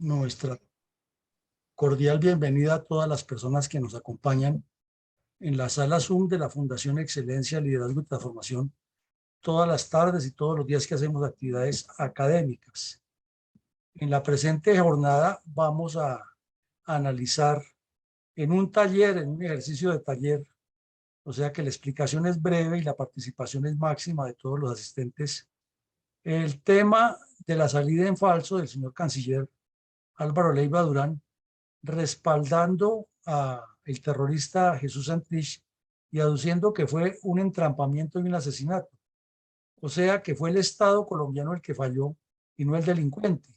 nuestra cordial bienvenida a todas las personas que nos acompañan en la sala Zoom de la Fundación Excelencia, Liderazgo y Transformación, todas las tardes y todos los días que hacemos actividades académicas. En la presente jornada vamos a analizar en un taller, en un ejercicio de taller, o sea que la explicación es breve y la participación es máxima de todos los asistentes, el tema de la salida en falso del señor canciller Álvaro Leiva Durán, respaldando al terrorista Jesús Santrich y aduciendo que fue un entrampamiento y un asesinato. O sea, que fue el Estado colombiano el que falló y no el delincuente.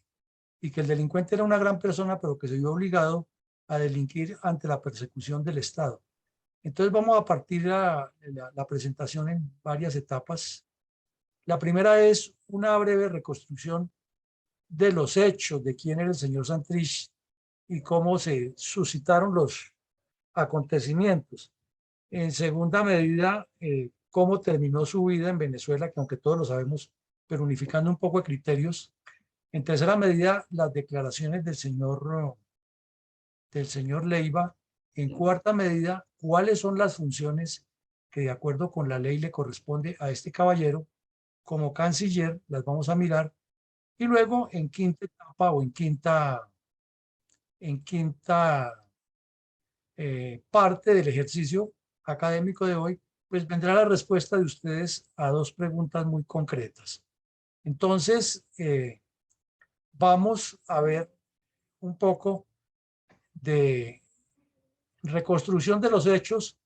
Y que el delincuente era una gran persona, pero que se vio obligado a delinquir ante la persecución del Estado. Entonces vamos a partir la presentación en varias etapas. La primera es una breve reconstrucción de los hechos, de quién era el señor Santrich y cómo se suscitaron los acontecimientos. En segunda medida, cómo terminó su vida en Venezuela, que aunque todos lo sabemos, pero unificando un poco de criterios. En tercera medida, las declaraciones del señor Leiva. En cuarta medida, cuáles son las funciones que de acuerdo con la ley le corresponde a este caballero como canciller, las vamos a mirar. Y luego, en quinta etapa o en quinta parte del ejercicio académico de hoy, pues vendrá la respuesta de ustedes a dos preguntas muy concretas. Entonces, vamos a ver un poco de reconstrucción de los hechos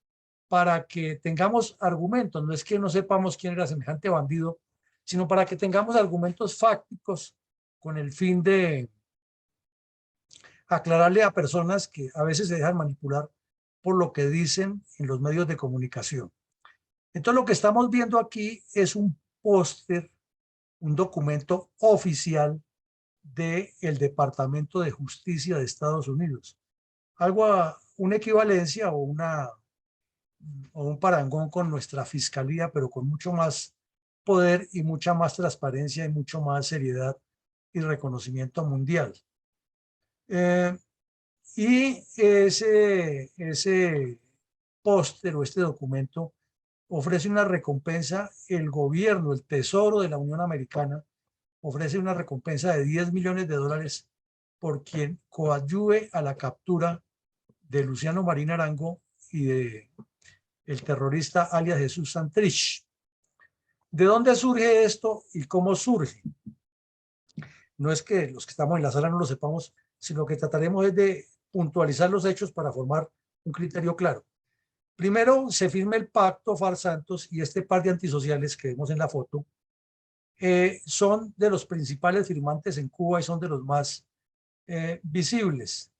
para que tengamos argumentos. No es que no sepamos quién era semejante bandido, sino para que tengamos argumentos fácticos con el fin de aclararle a personas que a veces se dejan manipular por lo que dicen en los medios de comunicación. Entonces lo que estamos viendo aquí es un póster, un documento oficial del Departamento de Justicia de Estados Unidos. Una equivalencia o un parangón con nuestra fiscalía, pero con mucho más poder y mucha más transparencia y mucho más seriedad y reconocimiento mundial. Y ese póster o este documento ofrece una recompensa, el gobierno, el Tesoro de la Unión Americana, ofrece una recompensa de $10 millones por quien coadyuve a la captura de Luciano Marín Arango y de el terrorista alias Jesús Santrich. ¿De dónde surge esto y cómo surge? No es que los que estamos en la sala no lo sepamos, sino que trataremos es de puntualizar los hechos para formar un criterio claro. Primero se firma el pacto Far-Santos y este par de antisociales que vemos en la foto son de los principales firmantes en Cuba y son de los más visibles.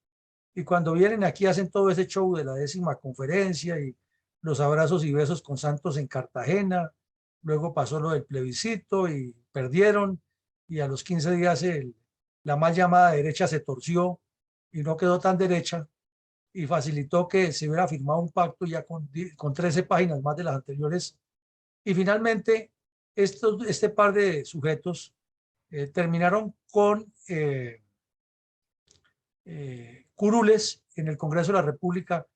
Y cuando vienen aquí hacen todo ese show de la 10ª conferencia y los abrazos y besos con Santos en Cartagena. Luego pasó lo del plebiscito y perdieron y a los 15 días la mal llamada derecha se torció y no quedó tan derecha y facilitó que se hubiera firmado un pacto ya con 13 páginas más de las anteriores. Y finalmente este par de sujetos terminaron con curules en el Congreso de la República,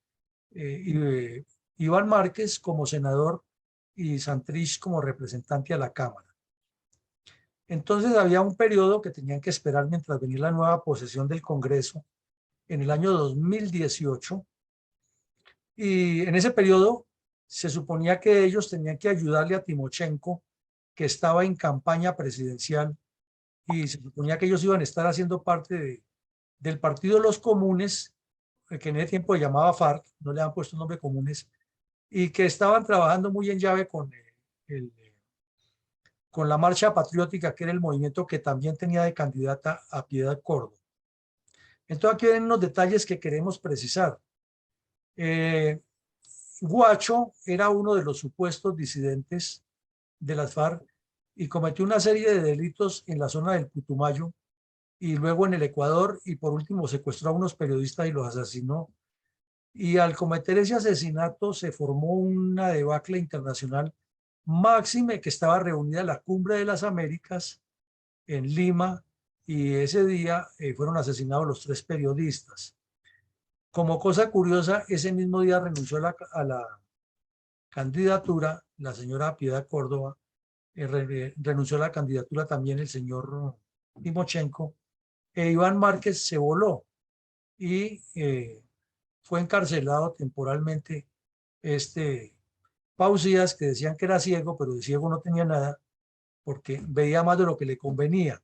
Iván Márquez como senador y Santrich como representante a la Cámara. Entonces había un periodo que tenían que esperar mientras venía la nueva posesión del Congreso en el año 2018 y en ese periodo se suponía que ellos tenían que ayudarle a Timochenko, que estaba en campaña presidencial, y se suponía que ellos iban a estar haciendo parte del Partido de los Comunes, que en ese tiempo se llamaba FARC, no le han puesto nombre Comunes, y que estaban trabajando muy en llave con la Marcha Patriótica, que era el movimiento que también tenía de candidata a Piedad Córdoba. Entonces aquí vienen unos detalles que queremos precisar. Guacho era uno de los supuestos disidentes de las FARC y cometió una serie de delitos en la zona del Putumayo y luego en el Ecuador, y por último secuestró a unos periodistas y los asesinó. Y al cometer ese asesinato se formó una debacle internacional, máxime que estaba reunida la Cumbre de las Américas en Lima, y ese día fueron asesinados los 3 periodistas. Como cosa curiosa, ese mismo día renunció a la candidatura la señora Piedad Córdoba, renunció a la candidatura también el señor Timochenko, Iván Márquez se voló y fue encarcelado temporalmente este Pausías, que decían que era ciego, pero de ciego no tenía nada, porque veía más de lo que le convenía.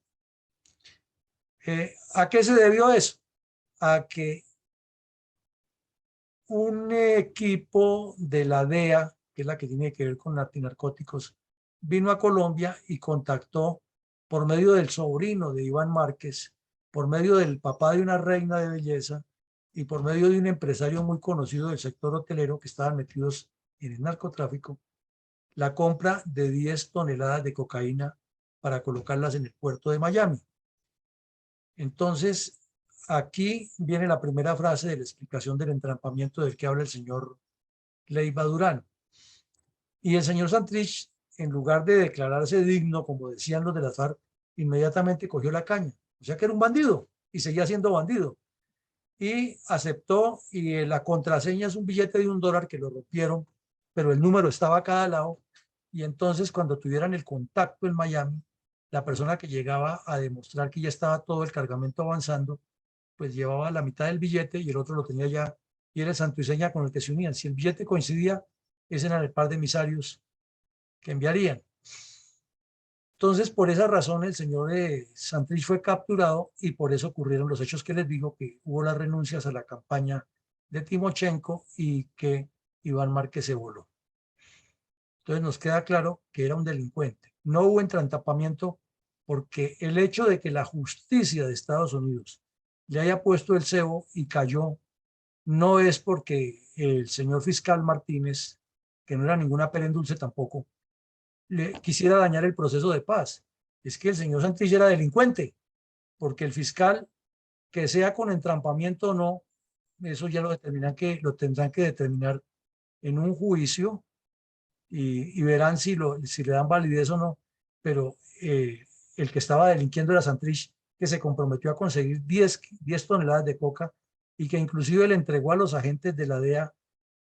¿A qué se debió eso? A que un equipo de la DEA, que es la que tiene que ver con antinarcóticos, vino a Colombia y contactó por medio del sobrino de Iván Márquez, por medio del papá de una reina de belleza y por medio de un empresario muy conocido del sector hotelero que estaban metidos en el narcotráfico, la compra de 10 toneladas de cocaína para colocarlas en el puerto de Miami. Entonces, aquí viene la primera frase de la explicación del entrampamiento del que habla el señor Leiva Durán. Y el señor Santrich, en lugar de declararse digno, como decían los de la FARC, inmediatamente cogió la caña. O sea que era un bandido y seguía siendo bandido. Y aceptó, y la contraseña es un billete de $1 que lo rompieron, pero el número estaba a cada lado. Y entonces, cuando tuvieran el contacto en Miami, la persona que llegaba a demostrar que ya estaba todo el cargamento avanzando, pues llevaba la mitad del billete y el otro lo tenía ya, y era el santo y seña con el que se unían. Si el billete coincidía, ese era el par de emisarios que enviarían. Entonces, por esa razón, el señor Santrich fue capturado y por eso ocurrieron los hechos que les digo, que hubo las renuncias a la campaña de Timochenko y que Iván Márquez se voló. Entonces nos queda claro que era un delincuente. No hubo entrampamiento porque el hecho de que la justicia de Estados Unidos le haya puesto el cebo y cayó, no es porque el señor fiscal Martínez, que no era ninguna pera en dulce tampoco, le quisiera dañar el proceso de paz. Es que el señor Santrich era delincuente, porque el fiscal, que sea con entrampamiento o no, eso ya lo tendrán que determinar en un juicio y verán si le dan validez o no, pero el que estaba delinquiendo era Santrich, que se comprometió a conseguir 10 toneladas de coca y que inclusive le entregó a los agentes de la DEA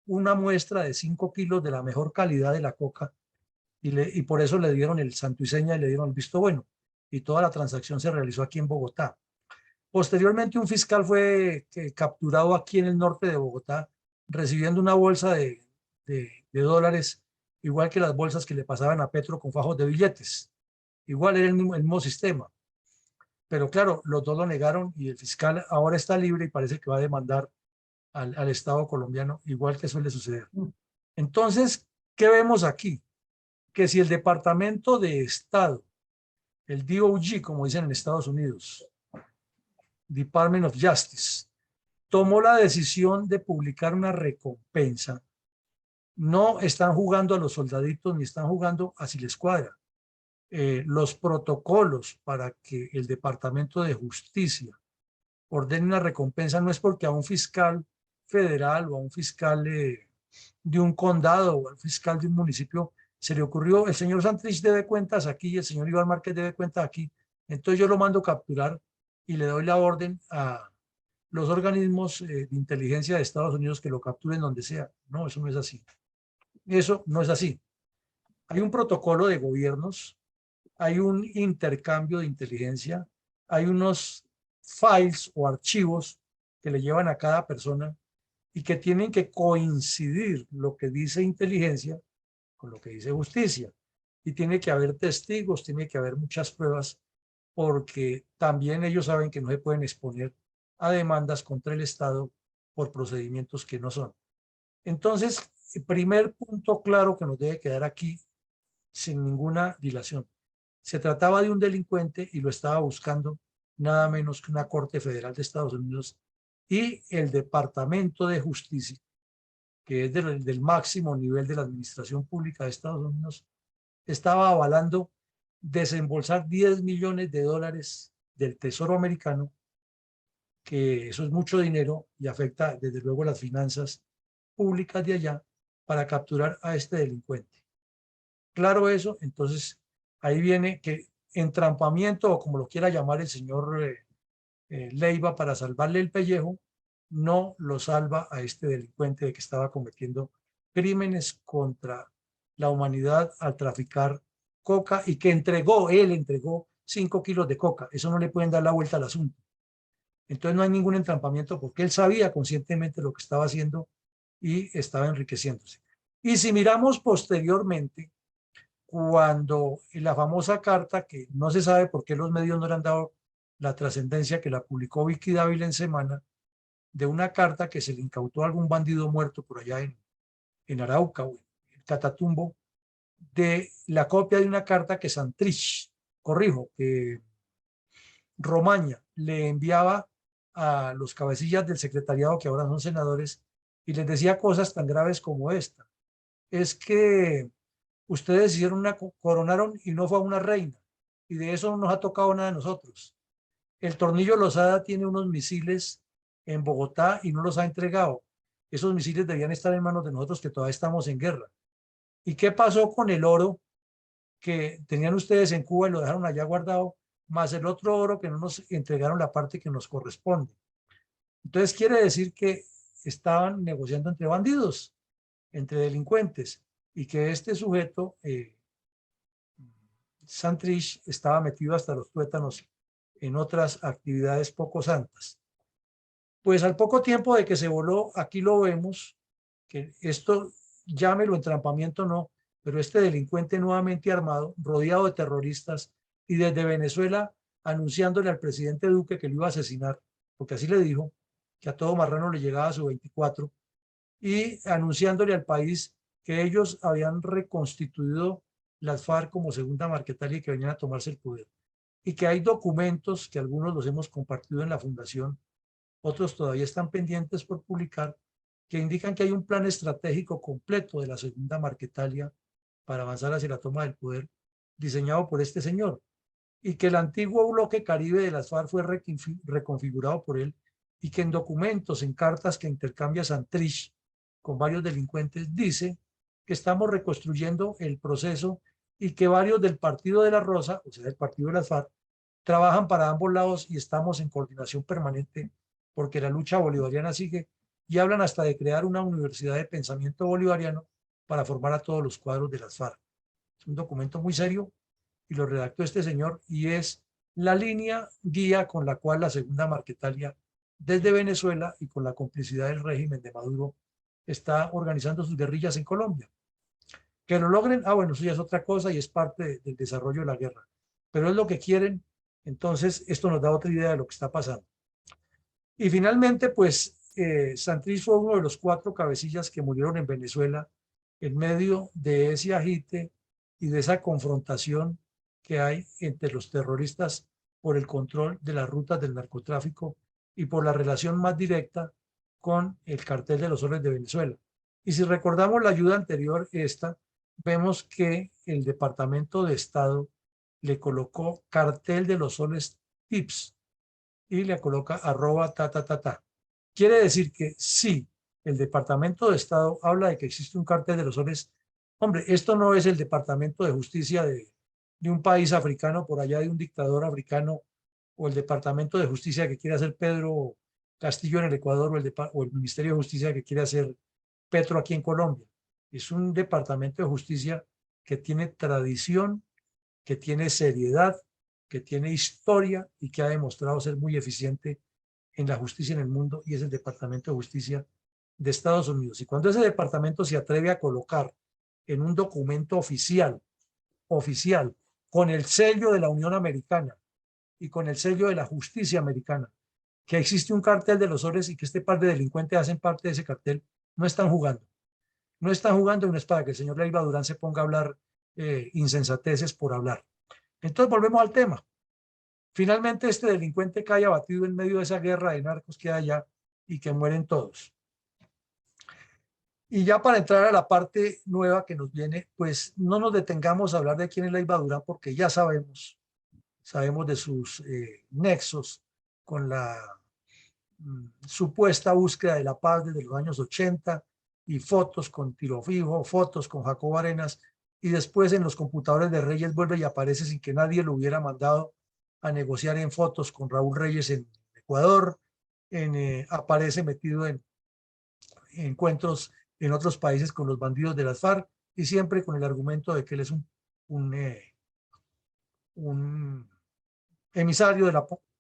una muestra de 5 kilos de la mejor calidad de la coca y por eso le dieron el santo y seña y le dieron el visto bueno. Y toda la transacción se realizó aquí en Bogotá. Posteriormente, un fiscal fue capturado aquí en el norte de Bogotá, recibiendo una bolsa de dólares, igual que las bolsas que le pasaban a Petro con fajos de billetes. Igual era el mismo sistema. Pero claro, los dos lo negaron y el fiscal ahora está libre y parece que va a demandar al Estado colombiano, igual que suele suceder. Entonces, ¿qué vemos aquí? Que si el Departamento de Estado, el DOJ, como dicen en Estados Unidos, Department of Justice, tomó la decisión de publicar una recompensa, no están jugando a los soldaditos ni están jugando a si les cuadra. Los protocolos para que el Departamento de Justicia ordene una recompensa no es porque a un fiscal federal o a un fiscal de un condado o al fiscal de un municipio se le ocurrió, el señor Santrich debe cuentas aquí y el señor Iván Márquez debe cuentas aquí, entonces yo lo mando capturar y le doy la orden a los organismos de inteligencia de Estados Unidos que lo capturen donde sea. No, eso no es así. Eso no es así. Hay un protocolo de gobiernos, hay un intercambio de inteligencia, hay unos files o archivos que le llevan a cada persona y que tienen que coincidir lo que dice inteligencia con lo que dice justicia. Y tiene que haber testigos, tiene que haber muchas pruebas, porque también ellos saben que no se pueden exponer a demandas contra el Estado por procedimientos que no son. Entonces, el primer punto claro que nos debe quedar aquí, sin ninguna dilación, se trataba de un delincuente y lo estaba buscando nada menos que una Corte Federal de Estados Unidos y el Departamento de Justicia, que es del máximo nivel de la administración pública de Estados Unidos, estaba avalando desembolsar 10 millones de dólares del Tesoro americano, que eso es mucho dinero y afecta desde luego las finanzas públicas de allá, para capturar a este delincuente. Claro eso, entonces ahí viene que entrampamiento, o como lo quiera llamar el señor Leiva, para salvarle el pellejo, no lo salva a este delincuente de que estaba cometiendo crímenes contra la humanidad al traficar coca, y que él entregó 5 kilos de coca. Eso no le pueden dar la vuelta al asunto. Entonces no hay ningún entrampamiento, porque él sabía conscientemente lo que estaba haciendo y estaba enriqueciéndose. Y si miramos posteriormente, cuando la famosa carta, que no se sabe por qué los medios no le han dado la trascendencia, que la publicó Vicky Dávila en Semana, de una carta que se le incautó a algún bandido muerto por allá en Arauca o en Catatumbo, de la copia de una carta que Santrich, corrijo, que Romaña le enviaba a los cabecillas del secretariado, que ahora son senadores, y les decía cosas tan graves como esta: es que ustedes hicieron coronaron y no fue a una reina, y de eso no nos ha tocado nada a nosotros. El Tornillo Lozada tiene unos misiles en Bogotá y no los ha entregado. Esos misiles debían estar en manos de nosotros, que todavía estamos en guerra. ¿Y qué pasó con el oro que tenían ustedes en Cuba y lo dejaron allá guardado, más el otro oro que no nos entregaron la parte que nos corresponde? Entonces quiere decir que estaban negociando entre bandidos, entre delincuentes, y que este sujeto, Santrich, estaba metido hasta los tuétanos en otras actividades poco santas. Pues al poco tiempo de que se voló, aquí lo vemos, que esto, llámelo entrampamiento no, pero este delincuente nuevamente armado, rodeado de terroristas, y desde Venezuela anunciándole al presidente Duque que lo iba a asesinar, porque así le dijo, que a todo marrano le llegaba a su 24, y anunciándole al país que ellos habían reconstituido las FARC como segunda Marquetalia y que venían a tomarse el poder. Y que hay documentos que algunos los hemos compartido en la fundación, otros todavía están pendientes por publicar, que indican que hay un plan estratégico completo de la segunda Marquetalia para avanzar hacia la toma del poder, diseñado por este señor, y que el antiguo bloque Caribe de las FARC fue reconfigurado por él, y que en documentos, en cartas que intercambia Santrich con varios delincuentes, dice que estamos reconstruyendo el proceso, y que varios del Partido de la Rosa, o sea, del Partido de las FARC, trabajan para ambos lados y estamos en coordinación permanente, porque la lucha bolivariana sigue, y hablan hasta de crear una universidad de pensamiento bolivariano para formar a todos los cuadros de las FARC. Es un documento muy serio y lo redactó este señor, y es la línea guía con la cual la segunda Marquetalia, desde Venezuela y con la complicidad del régimen de Maduro, está organizando sus guerrillas en Colombia. Que lo logren, bueno, eso ya es otra cosa y es parte del desarrollo de la guerra, pero es lo que quieren. Entonces esto nos da otra idea de lo que está pasando. Y finalmente, pues Santrich fue uno de los 4 cabecillas que murieron en Venezuela en medio de ese agite y de esa confrontación que hay entre los terroristas por el control de las rutas del narcotráfico y por la relación más directa con el cartel de los soles de Venezuela. Y si recordamos la ayuda anterior, vemos que el Departamento de Estado le colocó cartel de los soles tips y le coloca @. Quiere decir que sí, el Departamento de Estado habla de que existe un cartel de los soles. Hombre, esto no es el Departamento de Justicia de un país africano, por allá de un dictador africano, o el Departamento de Justicia que quiere hacer Pedro Castillo en el Ecuador, o el Ministerio de Justicia que quiere hacer Petro aquí en Colombia. Es un Departamento de Justicia que tiene tradición, que tiene seriedad, que tiene historia y que ha demostrado ser muy eficiente en la justicia en el mundo, y es el Departamento de Justicia de Estados Unidos. Y cuando ese departamento se atreve a colocar en un documento oficial, con el sello de la Unión Americana y con el sello de la justicia americana, que existe un cartel de los soles y que este par de delincuentes hacen parte de ese cartel, no están jugando. No están jugando, y no es para que el señor Leiva Durán se ponga a hablar insensateces por hablar. Entonces volvemos al tema. Finalmente este delincuente cae abatido en medio de esa guerra de narcos que hay allá y que mueren todos. Y ya para entrar a la parte nueva que nos viene, pues no nos detengamos a hablar de quién es Leiva Durán, porque ya sabemos de sus nexos con la supuesta búsqueda de la paz desde los años 80, y fotos con Tiro Fijo, fotos con Jacobo Arenas, y después en los computadores de Reyes vuelve y aparece sin que nadie lo hubiera mandado a negociar en fotos con Raúl Reyes en Ecuador, aparece metido en encuentros en otros países con los bandidos de las FARC y siempre con el argumento de que él es un emisario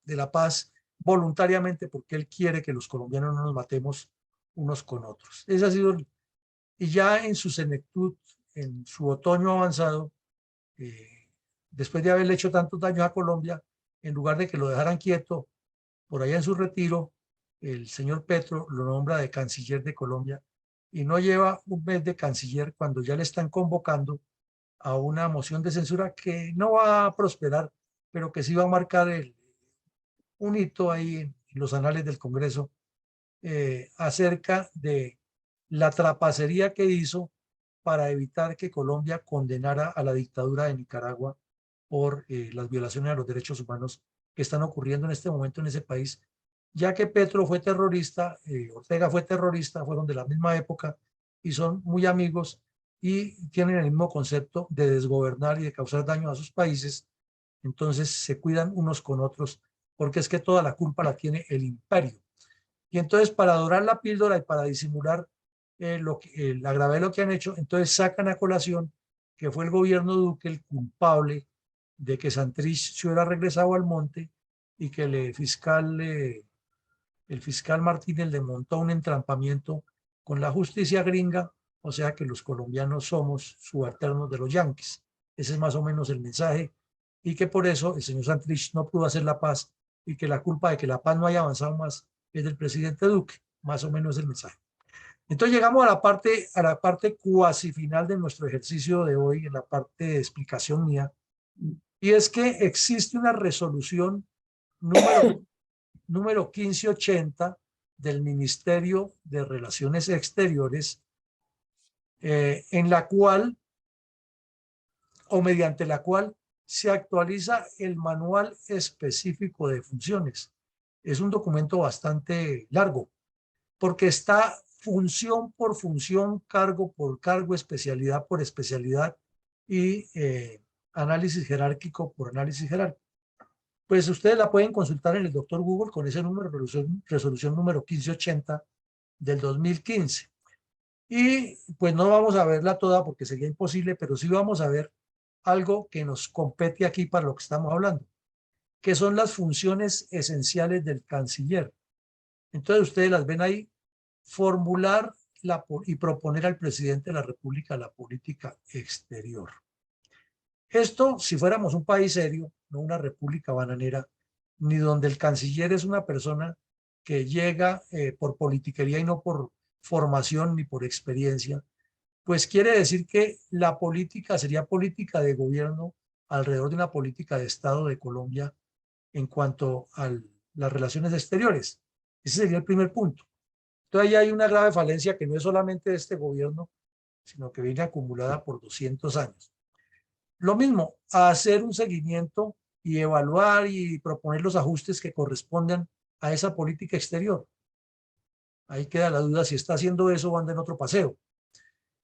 de la paz voluntariamente porque él quiere que los colombianos no nos matemos unos con otros. Ese ha sido, y ya en su senectud, en su otoño avanzado, después de haberle hecho tantos daños a Colombia, en lugar de que lo dejaran quieto, por allá en su retiro, el señor Petro lo nombra de canciller de Colombia y no lleva un mes de canciller cuando ya le están convocando a una moción de censura que no va a prosperar, pero que sí va a marcar un hito ahí en los anales del Congreso acerca de la trapacería que hizo para evitar que Colombia condenara a la dictadura de Nicaragua por las violaciones a los derechos humanos que están ocurriendo en este momento en ese país, ya que Petro fue terrorista, Ortega fue terrorista, fueron de la misma época y son muy amigos y tienen el mismo concepto de desgobernar y de causar daño a sus países, entonces se cuidan unos con otros, porque es que toda la culpa la tiene el imperio. Y entonces para dorar la píldora y para disimular la gravedad de lo que han hecho, entonces sacan a colación que fue el gobierno Duque el culpable de que Santrich se hubiera regresado al monte y que el fiscal Martínez le montó un entrampamiento con la justicia gringa, o sea que los colombianos somos subalternos de los yanquis. Ese es más o menos el mensaje y que por eso el señor Santrich no pudo hacer la paz y que la culpa de que la paz no haya avanzado más es del presidente Duque, más o menos el mensaje. Entonces llegamos a la parte cuasi final de nuestro ejercicio de hoy, en la parte de explicación mía, y es que existe una resolución número 1580 del Ministerio de Relaciones Exteriores, en la cual, o mediante la cual, se actualiza el manual específico de funciones. Es un documento bastante largo, porque está función por función, cargo por cargo, especialidad por especialidad y análisis jerárquico por análisis jerárquico. Pues ustedes la pueden consultar en el doctor Google con ese número, resolución número 1580 del 2015. Y pues no vamos a verla toda porque sería imposible, pero sí vamos a ver algo que nos compete aquí para lo que estamos hablando, que son las funciones esenciales del canciller. Entonces ustedes las ven ahí, formular y proponer al presidente de la República la política exterior. Esto, si fuéramos un país serio, no una república bananera, ni donde el canciller es una persona que llega por politiquería y no por formación ni por experiencia, pues quiere decir que la política sería política de gobierno alrededor de una política de Estado de Colombia en cuanto a las relaciones exteriores. Ese sería el primer punto. Entonces ahí hay una grave falencia que no es solamente de este gobierno, sino que viene acumulada por 200 años. Lo mismo, hacer un seguimiento y evaluar y proponer los ajustes que correspondan a esa política exterior. Ahí queda la duda si está haciendo eso o anda en otro paseo.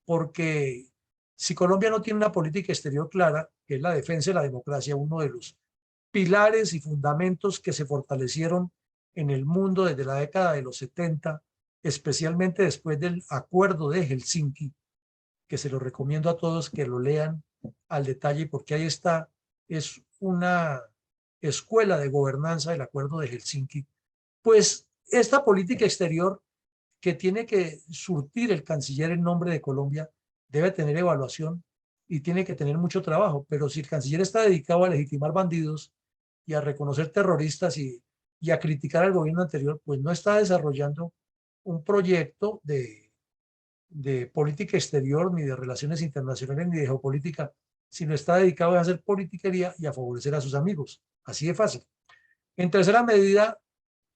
Porque si Colombia no tiene una política exterior clara, que es la defensa de la democracia, uno de los pilares y fundamentos que se fortalecieron en el mundo desde la década de los 70, especialmente después del acuerdo de Helsinki, que se lo recomiendo a todos que lo lean al detalle, porque ahí está, es una escuela de gobernanza del acuerdo de Helsinki. Pues esta política exterior que tiene que surtir el canciller en nombre de Colombia debe tener evaluación y tiene que tener mucho trabajo, pero si el canciller está dedicado a legitimar bandidos y a reconocer terroristas y a criticar al gobierno anterior, pues no está desarrollando un proyecto de política exterior, ni de relaciones internacionales, ni de geopolítica, sino está dedicado a hacer politiquería y a favorecer a sus amigos. Así de fácil. En tercera medida,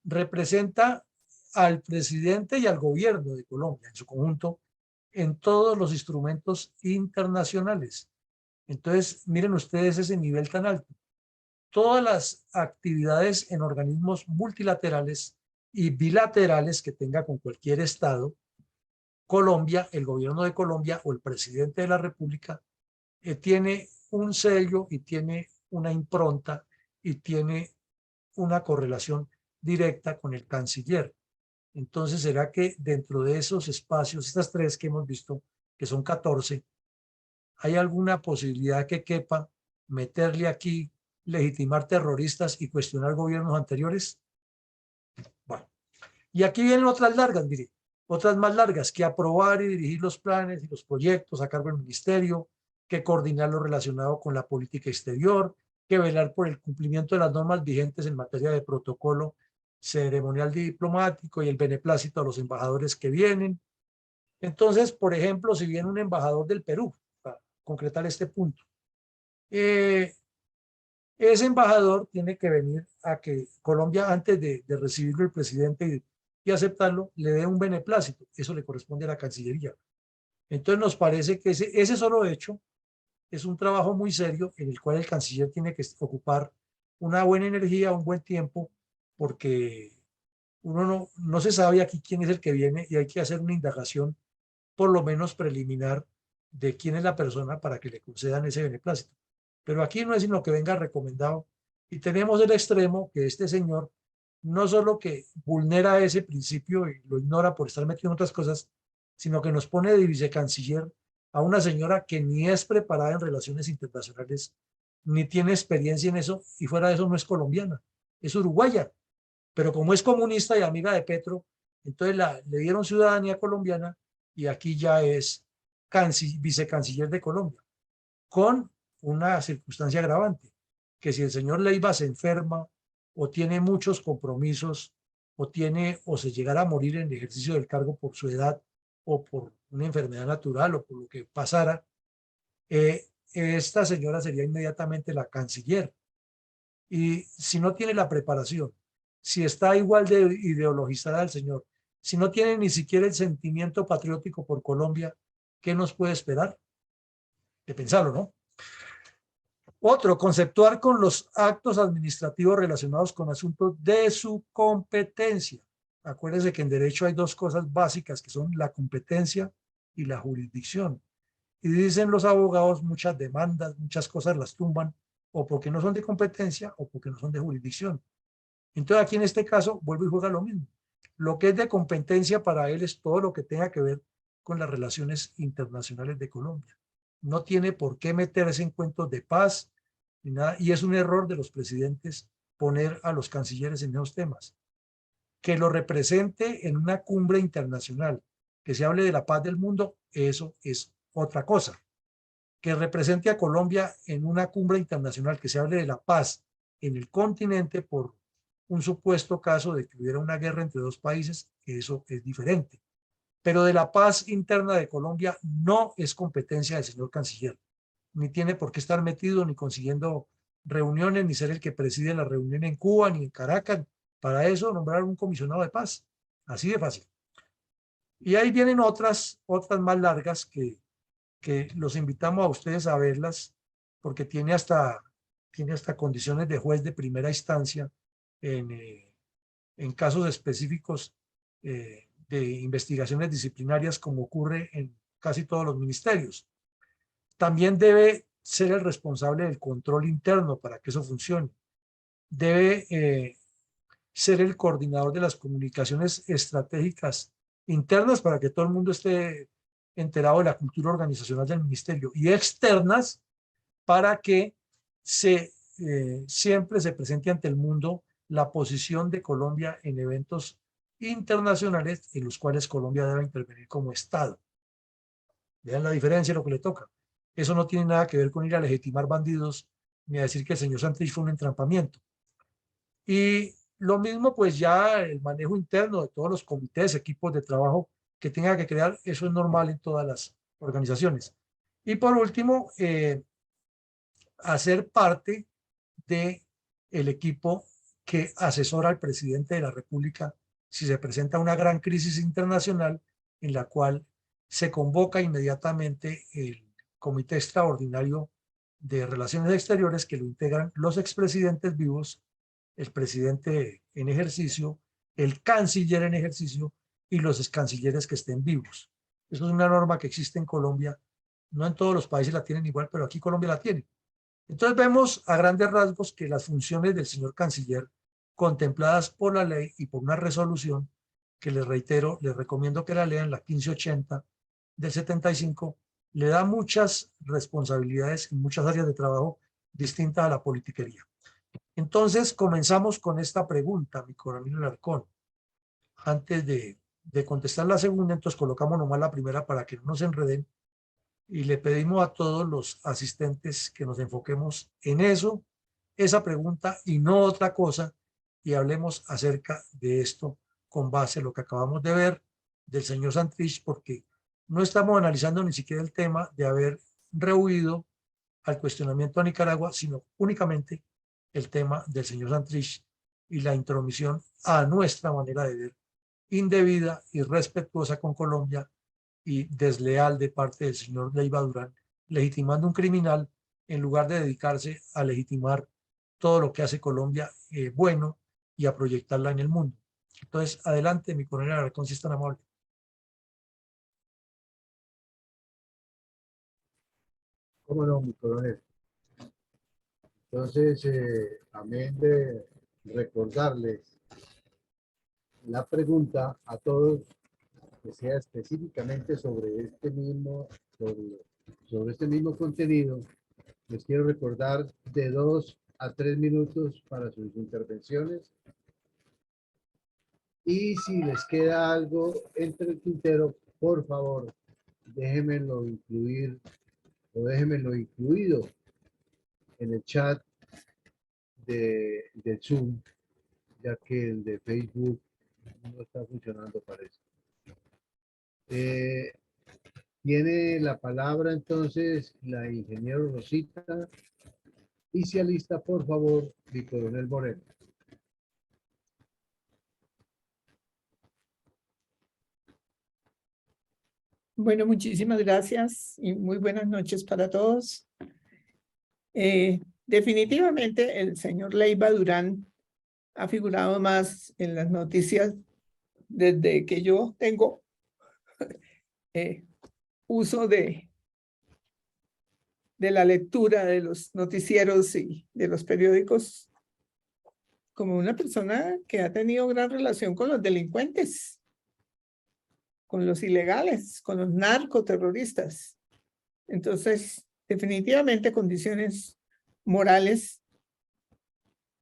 representa al presidente y al gobierno de Colombia en su conjunto en todos los instrumentos internacionales. Entonces, miren ustedes ese nivel tan alto. Todas las actividades en organismos multilaterales y bilaterales que tenga con cualquier estado, Colombia, el gobierno de Colombia o el presidente de la República tiene un sello y tiene una impronta y tiene una correlación directa con el canciller. Entonces, ¿será que dentro de esos espacios, estas tres que hemos visto, que son 14, hay alguna posibilidad que quepa meterle aquí, legitimar terroristas y cuestionar gobiernos anteriores? Bueno, y aquí vienen otras largas, mire, otras más largas, que aprobar y dirigir los planes y los proyectos a cargo del ministerio, que coordinar lo relacionado con la política exterior, que velar por el cumplimiento de las normas vigentes en materia de protocolo ceremonial diplomático y el beneplácito a los embajadores que vienen. Entonces, por ejemplo, si viene un embajador del Perú, para concretar este punto, eh, ese embajador tiene que venir a que Colombia, antes de recibirlo el presidente y aceptarlo, le dé un beneplácito. Eso le corresponde a la Cancillería. Entonces nos parece que ese solo hecho es un trabajo muy serio en el cual el canciller tiene que ocupar una buena energía, un buen tiempo, porque uno no se sabe aquí quién es el que viene y hay que hacer una indagación por lo menos preliminar de quién es la persona para que le concedan ese beneplácito. Pero aquí no es sino que venga recomendado y tenemos el extremo que este señor no solo que vulnera ese principio y lo ignora por estar metido en otras cosas, sino que nos pone de vicecanciller a una señora que ni es preparada en relaciones internacionales, ni tiene experiencia en eso, y fuera de eso no es colombiana, es uruguaya. Pero como es comunista y amiga de Petro, entonces le dieron ciudadanía colombiana y aquí ya es vicecanciller de Colombia, con una circunstancia agravante, que si el señor Leiva se enferma o tiene muchos compromisos o se llegara a morir en el ejercicio del cargo por su edad o por una enfermedad natural o por lo que pasara, esta señora sería inmediatamente la canciller. Y si no tiene la preparación, si está igual de ideologizada el señor, si no tiene ni siquiera el sentimiento patriótico por Colombia, ¿qué nos puede esperar? De pensarlo, ¿no? Otro, conceptuar con los actos administrativos relacionados con asuntos de su competencia. Acuérdense que en derecho hay dos cosas básicas que son la competencia y la jurisdicción. Y dicen los abogados, muchas demandas, muchas cosas las tumban o porque no son de competencia o porque no son de jurisdicción. Entonces aquí en este caso vuelvo y juega lo mismo. Lo que es de competencia para él es todo lo que tenga que ver con las relaciones internacionales de Colombia. No tiene por qué meterse en cuentos de paz ni nada, y es un error de los presidentes poner a los cancilleres en esos temas. Que lo represente en una cumbre internacional, que se hable de la paz del mundo, eso es otra cosa. Que represente a Colombia en una cumbre internacional, que se hable de la paz en el continente por un supuesto caso de que hubiera una guerra entre dos países, eso es diferente. Pero de la paz interna de Colombia no es competencia del señor canciller, ni tiene por qué estar metido, ni consiguiendo reuniones, ni ser el que preside la reunión en Cuba, ni en Caracas. Para eso nombrar un comisionado de paz, así de fácil. Y ahí vienen otras más largas que los invitamos a ustedes a verlas, porque tiene hasta condiciones de juez de primera instancia en casos específicos de investigaciones disciplinarias, como ocurre en casi todos los ministerios. También debe ser el responsable del control interno para que eso funcione. Debe ser el coordinador de las comunicaciones estratégicas internas para que todo el mundo esté enterado de la cultura organizacional del ministerio, y externas para que siempre se presente ante el mundo la posición de Colombia en eventos internacionales en los cuales Colombia debe intervenir como Estado. Vean la diferencia de lo que le toca. Eso no tiene nada que ver con ir a legitimar bandidos ni a decir que el señor Santrich fue un entrampamiento. Y lo mismo, pues ya el manejo interno de todos los comités, equipos de trabajo que tenga que crear, eso es normal en todas las organizaciones. Y por último, hacer parte de el equipo que asesora al presidente de la República si se presenta una gran crisis internacional, en la cual se convoca inmediatamente el Comité Extraordinario de Relaciones Exteriores, que lo integran los expresidentes vivos, el presidente en ejercicio, el canciller en ejercicio y los excancilleres que estén vivos. Eso es una norma que existe en Colombia No en todos los países la tienen igual, pero aquí Colombia la tiene. Entonces vemos a grandes rasgos que las funciones del señor canciller, contempladas por la ley y por una resolución, que les reitero, les recomiendo que la lean, la 1580 del 75, le da muchas responsabilidades en muchas áreas de trabajo distintas a la politiquería. Entonces comenzamos con esta pregunta, mi coronel Alarcón. Antes de contestar la segunda, entonces colocamos nomás la primera para que no nos enreden y le pedimos a todos los asistentes que nos enfoquemos en eso, esa pregunta y no otra cosa, y hablemos acerca de esto con base en lo que acabamos de ver del señor Santrich, porque no estamos analizando ni siquiera el tema de haber rehuido al cuestionamiento a Nicaragua, sino únicamente el tema del señor Santrich y la intromisión a nuestra manera de ver indebida, irrespetuosa con Colombia y desleal de parte del señor Leiva Durán, legitimando un criminal en lugar de dedicarse a legitimar todo lo que hace Colombia bueno y a proyectarla en el mundo. Entonces, adelante, mi coronel Alarcón, si es tan amable. ¿Cómo no, mi coronel? Entonces, amén de recordarles la pregunta a todos que sea específicamente sobre este mismo contenido, les quiero recordar de 2 a 3 minutos para sus intervenciones. Y si les queda algo entre el tintero, por favor, déjenmelo incluir o déjenmelo incluido en el chat de Zoom, ya que el de Facebook no está funcionando, parece. Tiene la palabra entonces la ingeniero Rosita. Y se alista, por favor, mi coronel Moreno. Bueno, muchísimas gracias y muy buenas noches para todos. Definitivamente el señor Leiva Durán ha figurado más en las noticias desde que yo tengo uso de la lectura de los noticieros y de los periódicos, como una persona que ha tenido gran relación con los delincuentes, con los ilegales, con los narcoterroristas. Entonces, definitivamente condiciones morales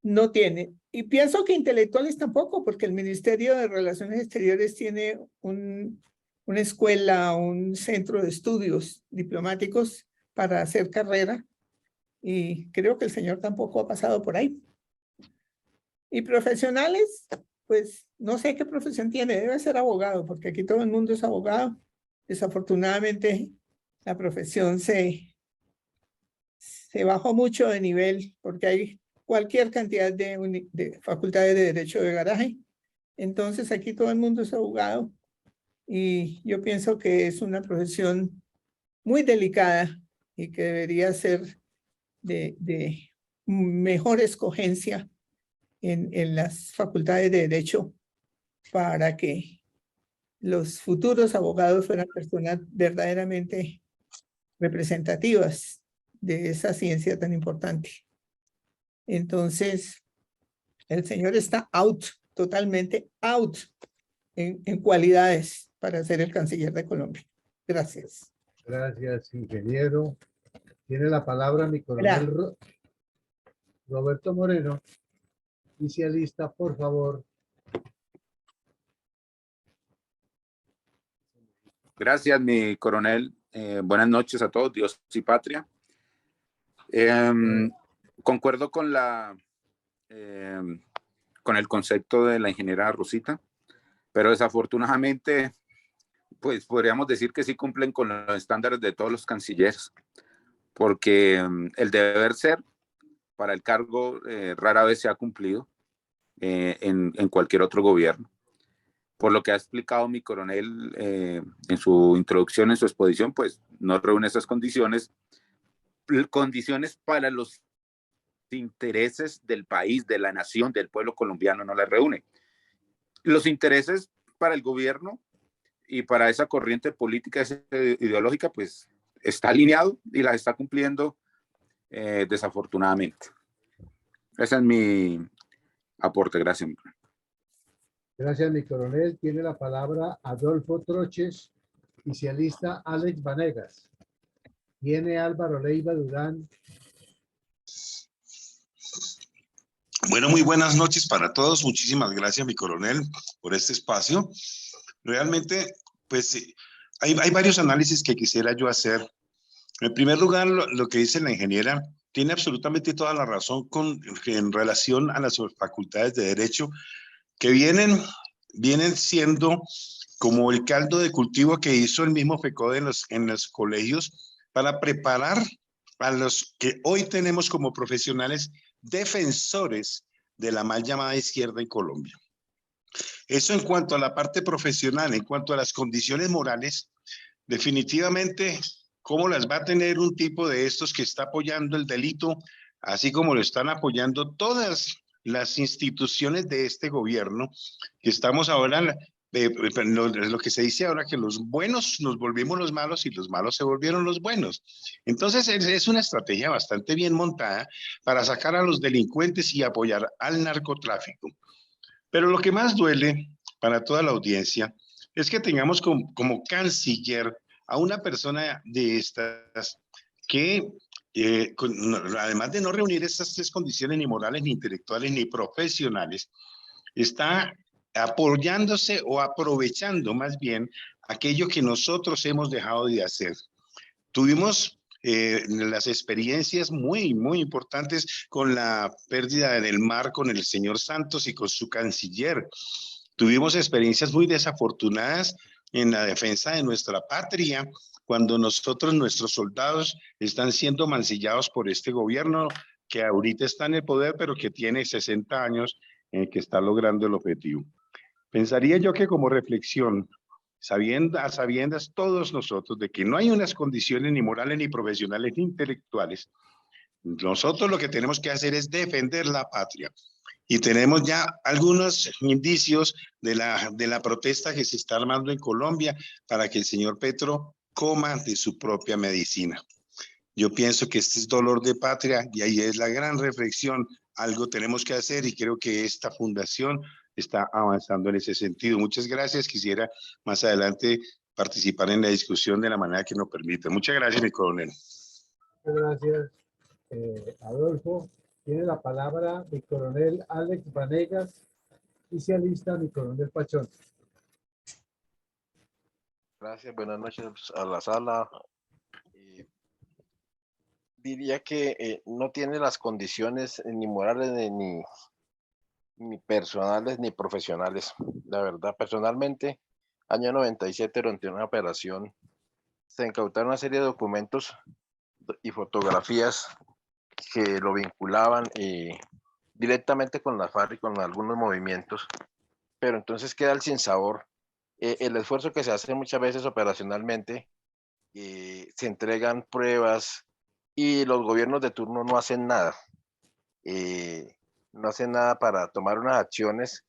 no tiene. Y pienso que intelectuales tampoco, porque el Ministerio de Relaciones Exteriores tiene una escuela, un centro de estudios diplomáticos para hacer carrera, y creo que el señor tampoco ha pasado por ahí. Y profesionales, pues no sé qué profesión tiene, debe ser abogado, porque aquí todo el mundo es abogado. Desafortunadamente, la profesión se bajó mucho de nivel, porque hay cualquier cantidad de facultades de derecho de garaje. Entonces aquí todo el mundo es abogado, y yo pienso que es una profesión muy delicada y que debería ser de mejor escogencia en las facultades de derecho, para que los futuros abogados fueran personas verdaderamente representativas de esa ciencia tan importante. Entonces, el señor está out, totalmente out en cualidades para ser el canciller de Colombia. Gracias. Gracias, ingeniero. Tiene la palabra mi coronel Roberto Moreno. Y se alista, por favor. Gracias, mi coronel. Buenas noches a todos, Dios y patria. Concuerdo con con el concepto de la ingeniera Rosita, pero desafortunadamente, pues podríamos decir que sí cumplen con los estándares de todos los cancilleres, porque el deber ser para el cargo rara vez se ha cumplido en cualquier otro gobierno. Por lo que ha explicado mi coronel en su introducción, en su exposición, pues no reúne esas condiciones para los intereses del país, de la nación, del pueblo colombiano, no las reúne. Los intereses para el gobierno y para esa corriente política ideológica, pues está alineado y las está cumpliendo desafortunadamente. Ese es mi aporte. Gracias. Gracias, mi coronel. Tiene la palabra Adolfo Troches, oficialista Alex Vanegas. Tiene Álvaro Leiva Durán. Bueno, muy buenas noches para todos. Muchísimas gracias, mi coronel, por este espacio. Realmente, pues, hay varios análisis que quisiera yo hacer. En primer lugar, lo que dice la ingeniera tiene absolutamente toda la razón en relación a las facultades de Derecho que vienen siendo como el caldo de cultivo que hizo el mismo FECODE en los colegios para preparar a los que hoy tenemos como profesionales defensores de la mal llamada izquierda en Colombia. Eso en cuanto a la parte profesional, en cuanto a las condiciones morales, definitivamente, ¿cómo las va a tener un tipo de estos que está apoyando el delito, así como lo están apoyando todas las instituciones de este gobierno, que estamos ahora, lo que se dice ahora, que los buenos nos volvimos los malos y los malos se volvieron los buenos? Entonces es una estrategia bastante bien montada para sacar a los delincuentes y apoyar al narcotráfico. Pero lo que más duele para toda la audiencia es que tengamos como canciller a una persona de estas que, además de no reunir estas tres condiciones ni morales, ni intelectuales, ni profesionales, está apoyándose o aprovechando más bien aquello que nosotros hemos dejado de hacer. Tuvimos las experiencias muy, muy importantes con la pérdida del mar con el señor Santos y con su canciller. Tuvimos experiencias muy desafortunadas en la defensa de nuestra patria, cuando nuestros soldados están siendo mancillados por este gobierno que ahorita está en el poder, pero que tiene 60 años en que está logrando el objetivo. Pensaría yo que como reflexión, a sabiendas todos nosotros de que no hay unas condiciones ni morales, ni profesionales, ni intelectuales, nosotros lo que tenemos que hacer es defender la patria. Y tenemos ya algunos indicios de la protesta que se está armando en Colombia para que el señor Petro coma de su propia medicina. Yo pienso que este es dolor de patria y ahí es la gran reflexión. Algo tenemos que hacer y creo que esta fundación está avanzando en ese sentido. Muchas gracias. Quisiera más adelante participar en la discusión de la manera que nos permita. Muchas gracias, mi coronel. Muchas gracias, Adolfo. Tiene la palabra mi coronel Alex Vanegas, oficialista, mi coronel Pachón. Gracias, buenas noches a la sala. Diría que no tiene las condiciones ni morales ni personales ni profesionales. La verdad, personalmente, año 97, durante una operación, se incautaron una serie de documentos y fotografías que lo vinculaban directamente con la FARC y con algunos movimientos, pero entonces queda el sinsabor. El esfuerzo que se hace muchas veces operacionalmente, se entregan pruebas y los gobiernos de turno no hacen nada. No hacen nada para tomar unas acciones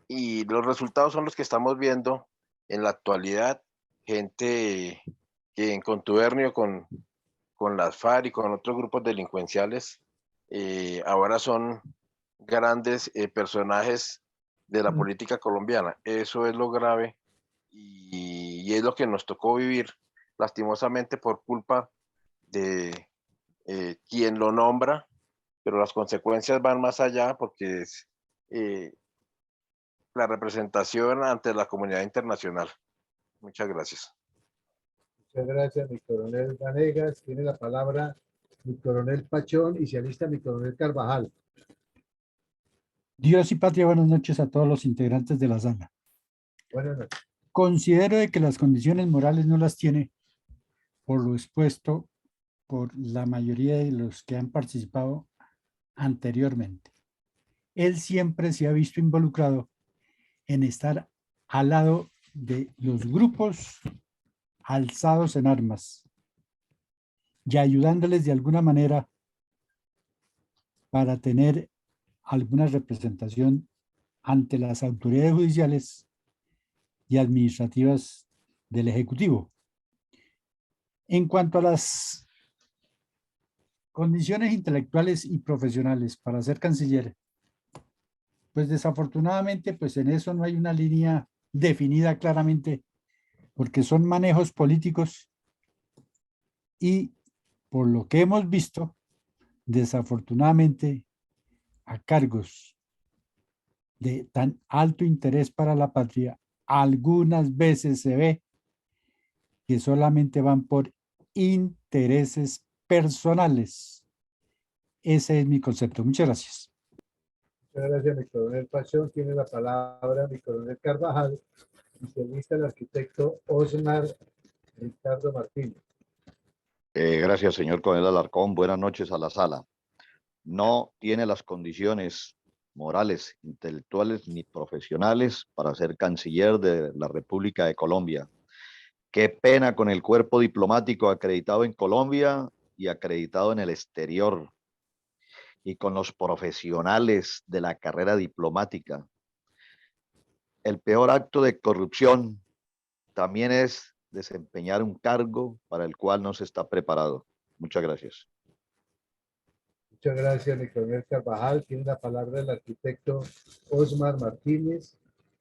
y los resultados son los que estamos viendo en la actualidad. Gente que en contubernio con las FARC y con otros grupos delincuenciales, ahora son grandes personajes de la política colombiana. Eso es lo grave y es lo que nos tocó vivir lastimosamente por culpa de quien lo nombra, pero las consecuencias van más allá porque es la representación ante la comunidad internacional. Muchas gracias. Muchas gracias, mi coronel Vanegas. Tiene la palabra mi coronel Pachón, oficialista, mi coronel Carvajal. Dios y patria, buenas noches a todos los integrantes de la sala. Buenas noches. Considero de que las condiciones morales no las tiene, por lo expuesto por la mayoría de los que han participado anteriormente. Él siempre se ha visto involucrado en estar al lado de los grupos alzados en armas y ayudándoles de alguna manera para tener alguna representación ante las autoridades judiciales y administrativas del Ejecutivo. En cuanto a las condiciones intelectuales y profesionales para ser canciller, pues desafortunadamente, pues en eso no hay una línea definida claramente, porque son manejos políticos y por lo que hemos visto, desafortunadamente, a cargos de tan alto interés para la patria, algunas veces se ve que solamente van por intereses personales. Ese es mi concepto. Muchas gracias. Muchas gracias, mi coronel Pachón. Tiene la palabra mi coronel Carvajal, especialista el arquitecto Osmar Ricardo Martínez. Gracias, señor coronel Alarcón. Buenas noches a la sala. No tiene las condiciones morales, intelectuales ni profesionales para ser canciller de la República de Colombia. Qué pena con el cuerpo diplomático acreditado en Colombia y acreditado en el exterior, y con los profesionales de la carrera diplomática. El peor acto de corrupción también es desempeñar un cargo para el cual no se está preparado. Muchas gracias. Muchas gracias, mi coronel Carvajal. Tiene la palabra el arquitecto Osmar Martínez.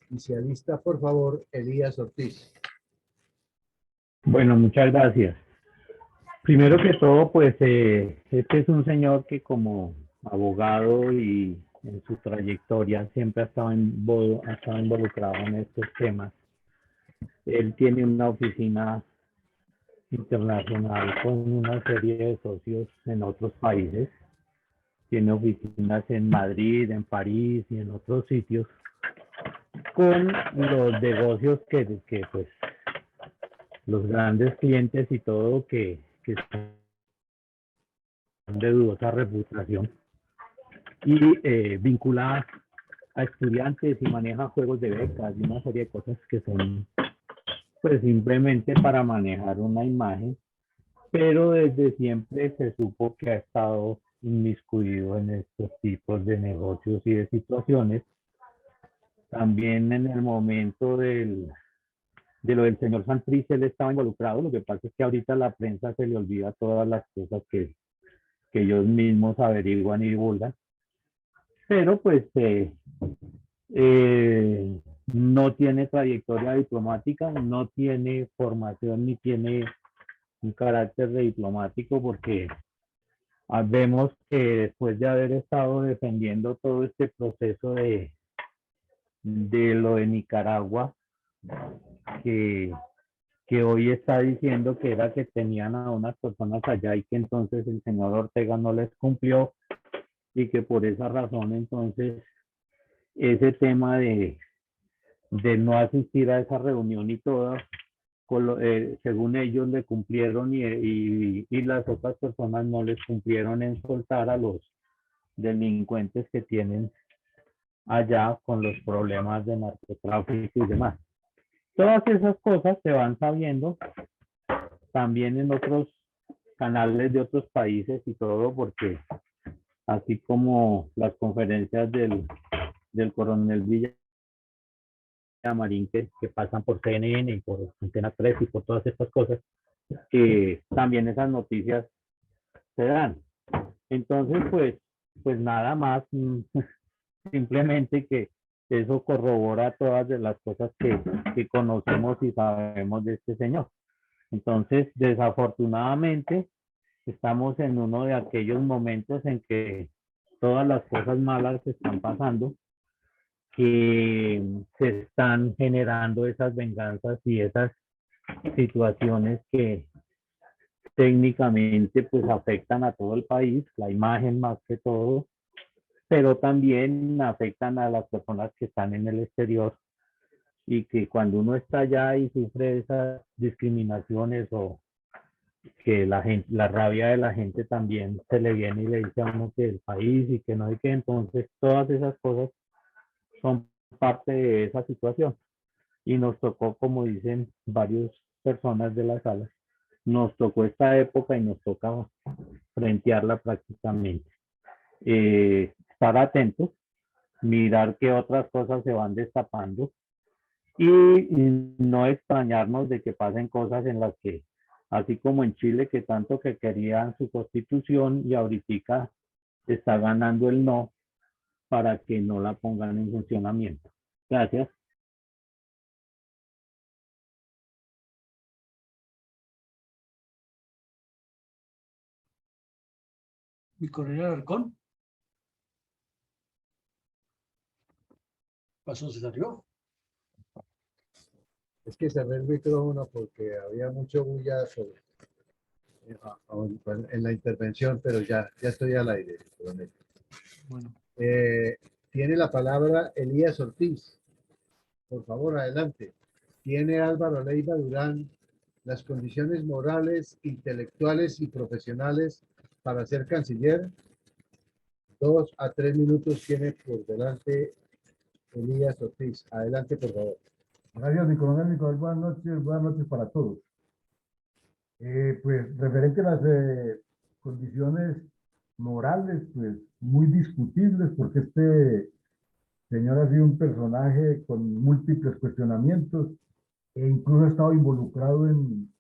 Inicialista, por favor, Elías Ortiz. Bueno, muchas gracias. Primero que todo, pues este es un señor que como abogado y en su trayectoria siempre ha estado involucrado en estos temas. Él tiene una oficina internacional con una serie de socios en otros países. Tiene oficinas en Madrid, en París y en otros sitios con los negocios que pues los grandes clientes y todo que son de dudosa reputación, y vincula a estudiantes y maneja juegos de becas y una serie de cosas que son pues simplemente para manejar una imagen, pero desde siempre se supo que ha estado inmiscuido en estos tipos de negocios y de situaciones. También en el momento de lo del señor Santrich, él estaba involucrado. Lo que pasa es que ahorita a la prensa se le olvida todas las cosas que ellos mismos averiguan y divulgan. Pero pues no tiene trayectoria diplomática, no tiene formación ni tiene un carácter de diplomático, porque vemos que después de haber estado defendiendo todo este proceso de lo de Nicaragua, que hoy está diciendo que era que tenían a unas personas allá y que entonces el señor Ortega no les cumplió, y que por esa razón entonces ese tema de no asistir a esa reunión y todo, según ellos le cumplieron y las otras personas no les cumplieron en soltar a los delincuentes que tienen allá con los problemas de narcotráfico y demás. Todas esas cosas se van sabiendo también en otros canales de otros países y todo, porque así como las conferencias del coronel Villamarín que pasan por CNN y por Antena 3 y por todas estas cosas, también esas noticias se dan. Entonces, pues nada más, simplemente que eso corrobora todas de las cosas que conocemos y sabemos de este señor. Entonces, desafortunadamente, estamos en uno de aquellos momentos en que todas las cosas malas están pasando, que se están generando esas venganzas y esas situaciones que técnicamente pues afectan a todo el país, la imagen más que todo, pero también afectan a las personas que están en el exterior, y que cuando uno está allá y sufre esas discriminaciones, o que la rabia de la gente también se le viene y le dice a uno que el país y que no hay que, entonces todas esas cosas son parte de esa situación. Y nos tocó, como dicen varias personas de la sala, nos tocó esta época y nos toca frentearla prácticamente. Estar atentos, mirar qué otras cosas se van destapando y no extrañarnos de que pasen cosas en las que así como en Chile, que tanto que querían su constitución y ahorita está ganando el no para que no la pongan en funcionamiento. Gracias. Mi coronel Alarcón. Pasó, se salió. Es que cerré el micrófono porque había mucho bulla en la intervención, pero ya estoy al aire, coronel. Bueno, Tiene la palabra Elías Ortiz. Por favor, adelante. Tiene Álvaro Leiva Durán las condiciones morales, intelectuales y profesionales para ser canciller. 2 a 3 minutos tiene por delante Elías Ortiz. Adelante, por favor. Gracias, mi coronel. Buenas noches para todos. Pues referente a las condiciones morales, pues muy discutibles, porque este señor ha sido un personaje con múltiples cuestionamientos e incluso ha estado involucrado en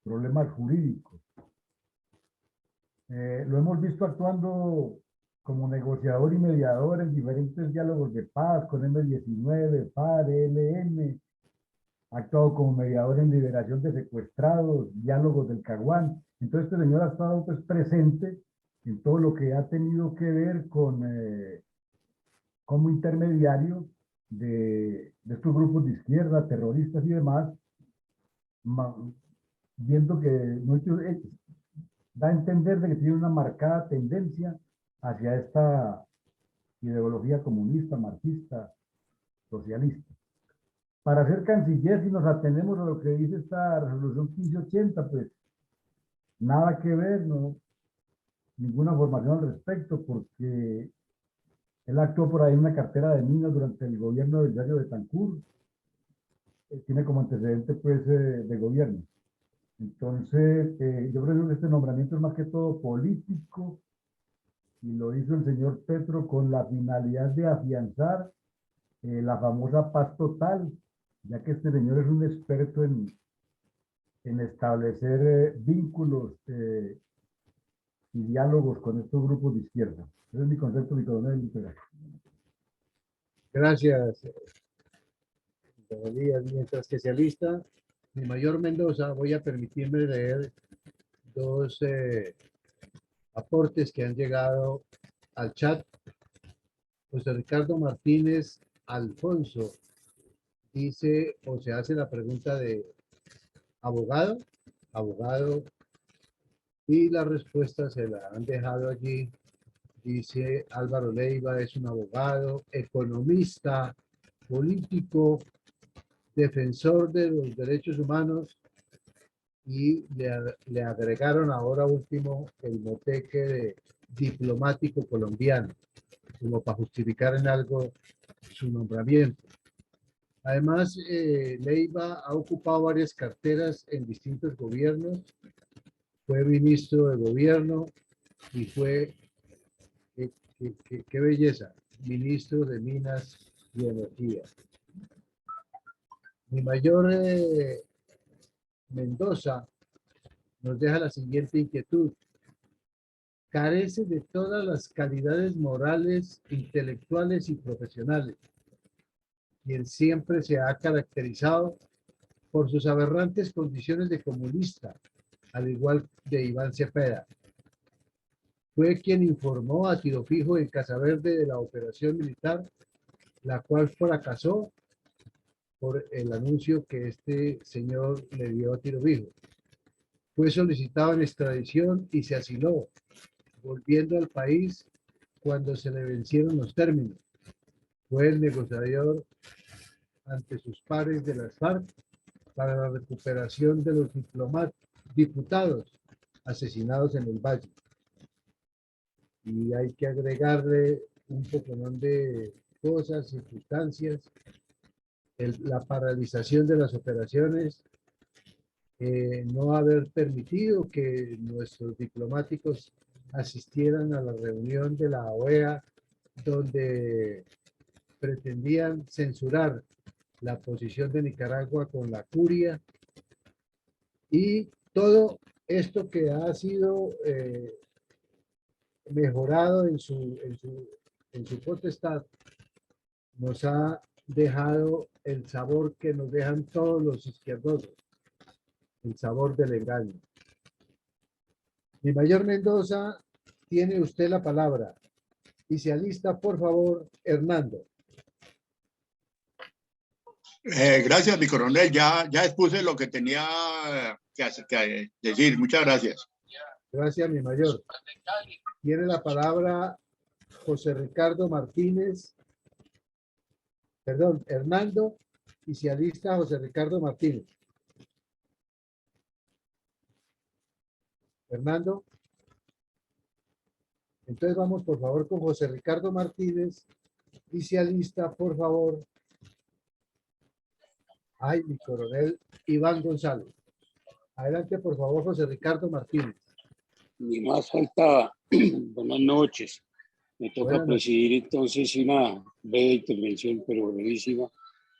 problemas jurídicos. Lo hemos visto actuando como negociador y mediador en diferentes diálogos de paz con M-19, FARC, ELN. Ha actuado como mediador en liberación de secuestrados, diálogos del Caguán. Entonces este señor ha estado pues presente en todo lo que ha tenido que ver con como intermediario de estos grupos de izquierda, terroristas y demás, viendo que da a entender de que tiene una marcada tendencia hacia esta ideología comunista, marxista, socialista. Para ser canciller, si nos atenemos a lo que dice esta resolución 1580, pues nada que ver, no, ninguna formación al respecto, porque él actuó por ahí en una cartera de minas durante el gobierno del diario de Betancur, tiene como antecedente pues de gobierno. Entonces, yo creo que este nombramiento es más que todo político y lo hizo el señor Petro con la finalidad de afianzar la famosa paz total, ya que este señor es un experto en establecer vínculos y diálogos con estos grupos de izquierda. Ese es mi concepto, mi coronel. Gracias, don Elías. Mientras que se alista mi mayor Mendoza, voy a permitirme leer 2 aportes que han llegado al chat. José Ricardo Martínez Alfonso dice o se hace la pregunta de abogado, y la respuesta se la han dejado allí. Dice Álvaro Leiva es un abogado, economista, político, defensor de los derechos humanos, y le agregaron ahora último el moteque de diplomático colombiano, como para justificar en algo su nombramiento. Además, Leiva ha ocupado varias carteras en distintos gobiernos, fue ministro de gobierno y fue, qué belleza, ministro de Minas y Energía. Mi mayor Mendoza nos deja la siguiente inquietud. Carece de todas las calidades morales, intelectuales y profesionales, quien siempre se ha caracterizado por sus aberrantes condiciones de comunista, al igual de Iván Cepeda. Fue quien informó a tiro fijo en Casaverde de la operación militar, la cual fracasó por el anuncio que este señor le dio a tiro fijo. Fue solicitado en extradición y se asiló, volviendo al país cuando se le vencieron los términos. Fue el negociador ante sus pares de las FARC para la recuperación de los diputados asesinados en el Valle. Y hay que agregarle un poco de cosas, circunstancias, la paralización de las operaciones, no haber permitido que nuestros diplomáticos asistieran a la reunión de la OEA, donde pretendían censurar la posición de Nicaragua con la curia, y todo esto que ha sido mejorado en su potestad, nos ha dejado el sabor que nos dejan todos los izquierdosos, el sabor del engaño. Mi mayor Mendoza, tiene usted la palabra. Y se alista, por favor, Hernando. Gracias, mi coronel. Ya expuse lo que tenía que decir. Muchas gracias. Gracias, mi mayor. Tiene la palabra José Ricardo Martínez. Perdón, Hernando. Y se alista José Ricardo Martínez. Hernando. Entonces vamos, por favor, con José Ricardo Martínez. Y se alista, por favor. Ay, mi coronel Iván González. Adelante, por favor, José Ricardo Martínez. Ni más faltaba. Buenas noches. Me toca Buenas noches. presidir entonces una breve intervención, pero brevísima,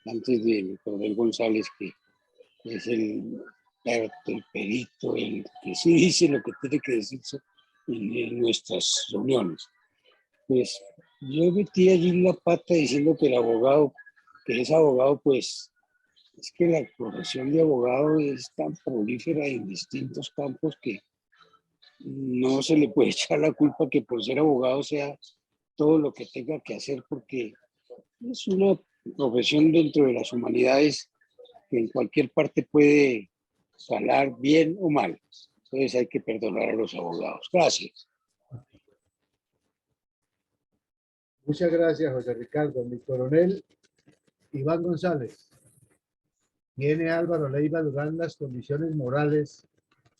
antes de mi coronel González, que es el perito, el que sí dice lo que tiene que decirse en nuestras reuniones. Pues yo metí allí la pata diciendo que el abogado, que es abogado, pues es que la profesión de abogado es tan prolífera en distintos campos que no se le puede echar la culpa que por ser abogado sea todo lo que tenga que hacer, porque es una profesión dentro de las humanidades que en cualquier parte puede salir bien o mal. Entonces hay que perdonar a los abogados. Gracias. Muchas gracias, José Ricardo. Mi coronel Iván González. ¿Tiene Álvaro Leiva Durán las condiciones morales,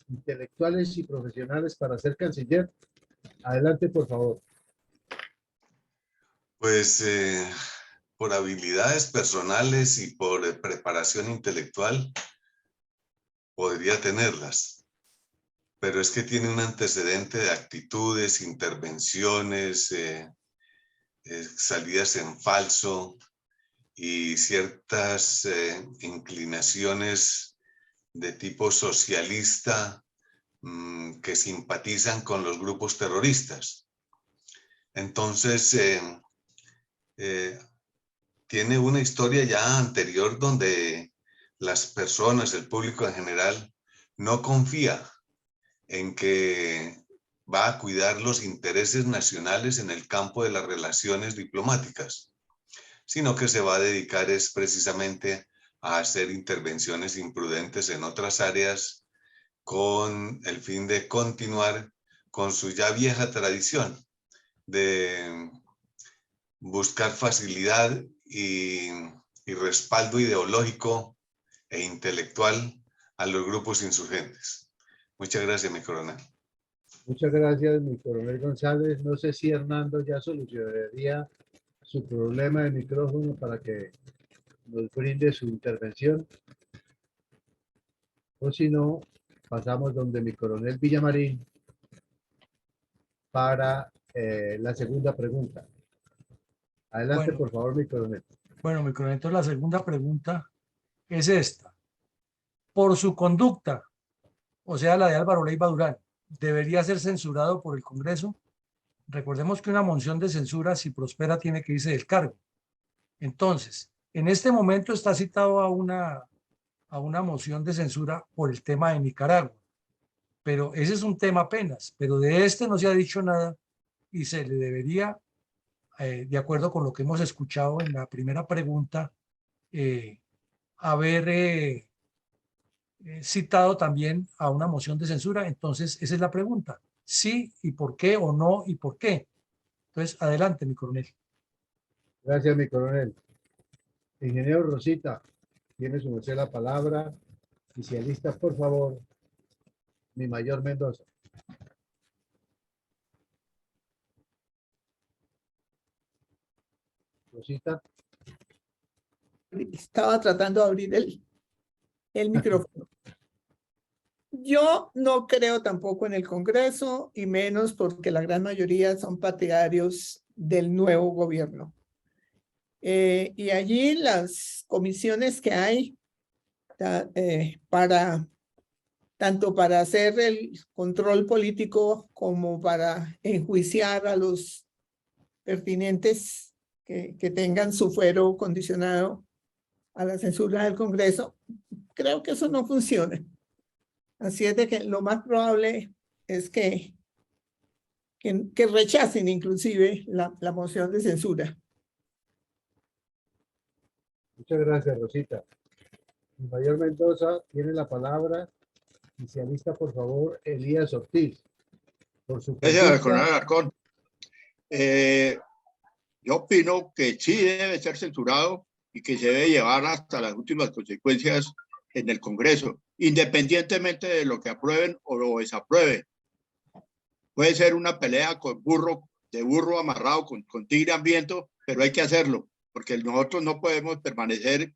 intelectuales y profesionales para ser canciller? Adelante, por favor. Pues por habilidades personales y por preparación intelectual podría tenerlas, pero es que tiene un antecedente de actitudes, intervenciones, salidas en falso y ciertas inclinaciones de tipo socialista que simpatizan con los grupos terroristas. Entonces, tiene una historia ya anterior donde las personas, el público en general, no confía en que va a cuidar los intereses nacionales en el campo de las relaciones diplomáticas, sino que se va a dedicar es precisamente a hacer intervenciones imprudentes en otras áreas con el fin de continuar con su ya vieja tradición de buscar facilidad y respaldo ideológico e intelectual a los grupos insurgentes. Muchas gracias, mi coronel. Muchas gracias, mi coronel González. No sé si Hernando ya solucionaría su problema de micrófono para que nos brinde su intervención. O si no, pasamos donde mi coronel Villamarín para la segunda pregunta. Adelante, Bueno. por favor, mi coronel. Bueno, mi coronel, entonces la segunda pregunta es esta. Por su conducta, o sea, la de Álvaro Leiva Durán, ¿debería ser censurado por el Congreso? Recordemos que una moción de censura, si prospera, tiene que irse del cargo. Entonces, en este momento está citado a una moción de censura por el tema de Nicaragua. Pero ese es un tema apenas, pero de este no se ha dicho nada y se le debería, de acuerdo con lo que hemos escuchado en la primera pregunta, haber citado también a una moción de censura. Entonces, esa es la pregunta. Sí y por qué, o no y por qué. Entonces, adelante, mi coronel. Gracias, mi coronel. Ingeniero Rosita, tiene su merced la palabra. Y si alista, por favor, mi mayor Mendoza. Rosita. Estaba tratando de abrir el micrófono. Yo no creo tampoco en el Congreso, y menos porque la gran mayoría son partidarios del nuevo gobierno. Y allí las comisiones que hay para tanto para hacer el control político como para enjuiciar a los pertinentes que tengan su fuero condicionado a la censura del Congreso. Creo que eso no funciona. Así es de que lo más probable es que rechacen inclusive la moción de censura. Muchas gracias, Rosita. El mayor Mendoza tiene la palabra. Y se alista, por favor, Elías Ortiz. Por su Gracias, conducta. coronel Alarcón. Yo opino que sí debe ser censurado y que se debe llevar hasta las últimas consecuencias en el Congreso, independientemente de lo que aprueben o lo desaprueben. Puede ser una pelea con de burro amarrado con tigre hambriento, pero hay que hacerlo, porque nosotros no podemos permanecer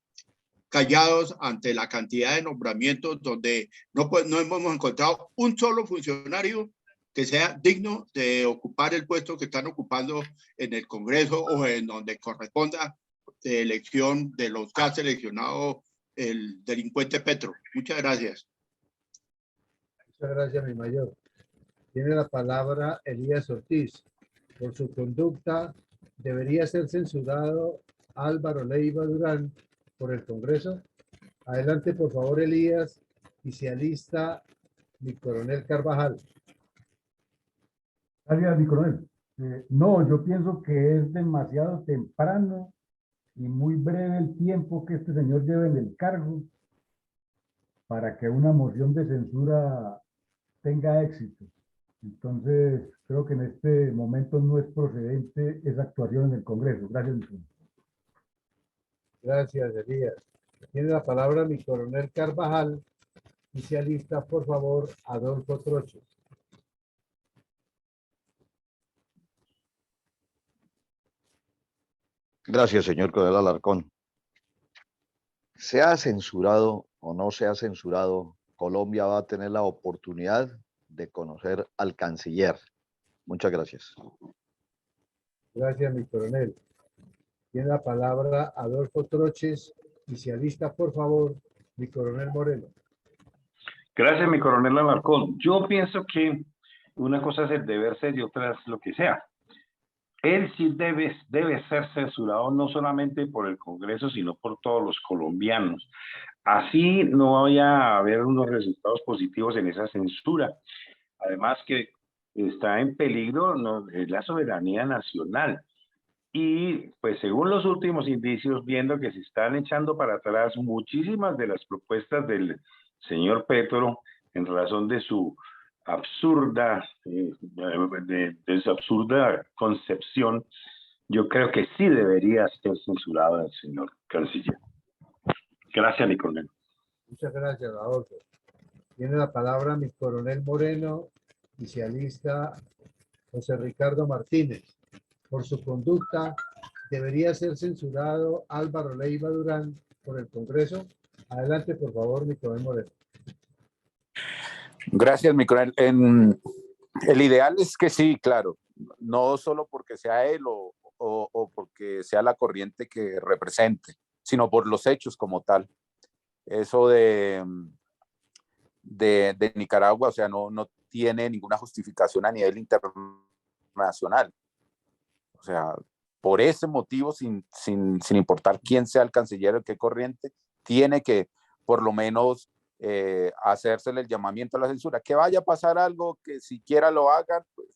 callados ante la cantidad de nombramientos donde no hemos encontrado un solo funcionario que sea digno de ocupar el puesto que están ocupando en el Congreso o en donde corresponda de elección de los que ha seleccionado el delincuente Petro. Muchas gracias. Muchas gracias, mi mayor. Tiene la palabra Elías Ortiz. Por su conducta, debería ser censurado Álvaro Leiva Durán por el Congreso. Adelante, por favor, Elías, y se alista mi coronel Carvajal. Gracias, mi coronel. No, yo pienso que es demasiado temprano y muy breve el tiempo que este señor lleve en el cargo para que una moción de censura tenga éxito. Entonces, creo que en este momento no es procedente esa actuación en el Congreso. Gracias, mi coronel. Gracias, Elías. Tiene la palabra mi coronel Carvajal y se alista, por favor, Adolfo Troche. Gracias, señor coronel Alarcón. Sea censurado o no sea censurado, Colombia va a tener la oportunidad de conocer al canciller. Muchas gracias. Gracias, mi coronel. Tiene la palabra Adolfo Troches y se alista, por favor, mi coronel Moreno. Gracias, mi coronel Alarcón. Yo pienso que una cosa es el deber ser y otra es lo que sea. Él sí debe ser censurado no solamente por el Congreso, sino por todos los colombianos. Así no vaya a haber unos resultados positivos en esa censura. Además que está en peligro la soberanía nacional. Y pues según los últimos indicios, viendo que se están echando para atrás muchísimas de las propuestas del señor Petro en razón de su absurda, de su absurda concepción, yo creo que sí debería ser censurado el señor canciller. Gracias, mi coronel. Muchas gracias, Adolfo. Tiene la palabra mi coronel Moreno y se alista José Ricardo Martínez. Por su conducta, debería ser censurado Álvaro Leiva Durán por el Congreso. Adelante, por favor, mi coronel Moreno. Gracias, mi coronel. El ideal es que sí, claro, no solo porque sea él o porque sea la corriente que represente, sino por los hechos como tal. Eso de Nicaragua, o sea, no tiene ninguna justificación a nivel internacional. O sea, por ese motivo, sin importar quién sea el canciller o qué corriente, tiene que por lo menos hacérsele el llamamiento a la censura. Que vaya a pasar algo, que siquiera lo hagan, pues,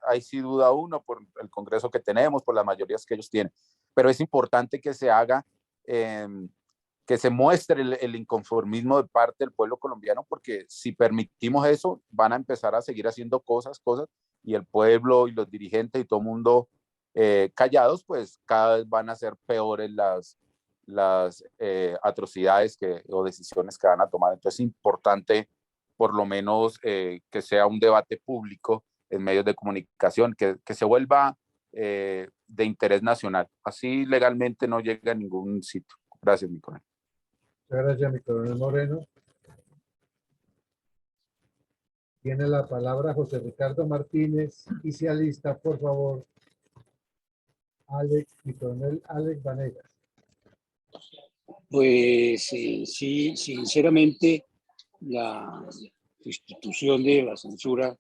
ahí sí duda uno por el Congreso que tenemos, por las mayorías que ellos tienen. Pero es importante que se haga, que se muestre el inconformismo de parte del pueblo colombiano, porque si permitimos eso, van a empezar a seguir haciendo cosas, y el pueblo y los dirigentes y todo el mundo callados, pues cada vez van a ser peores las atrocidades o decisiones que van a tomar. Entonces es importante por lo menos que sea un debate público en medios de comunicación, que se vuelva de interés nacional. Así legalmente no llega a ningún sitio. Gracias, mi coronel. Muchas gracias, mi coronel Moreno. Tiene la palabra José Ricardo Martínez y se alista, por favor, mi coronel Alex Vanegas. Pues sí, sinceramente, institución de la censura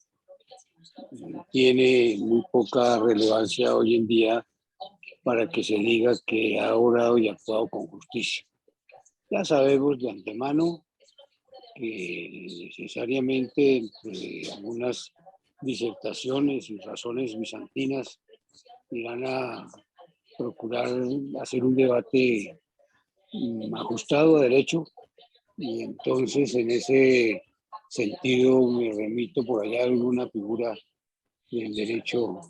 tiene muy poca relevancia hoy en día para que se diga que ha obrado y actuado con justicia. Ya sabemos de antemano que necesariamente entre algunas disertaciones y razones bizantinas irán a procurar hacer un debate ajustado a derecho, y entonces en ese sentido me remito por allá a alguna figura del derecho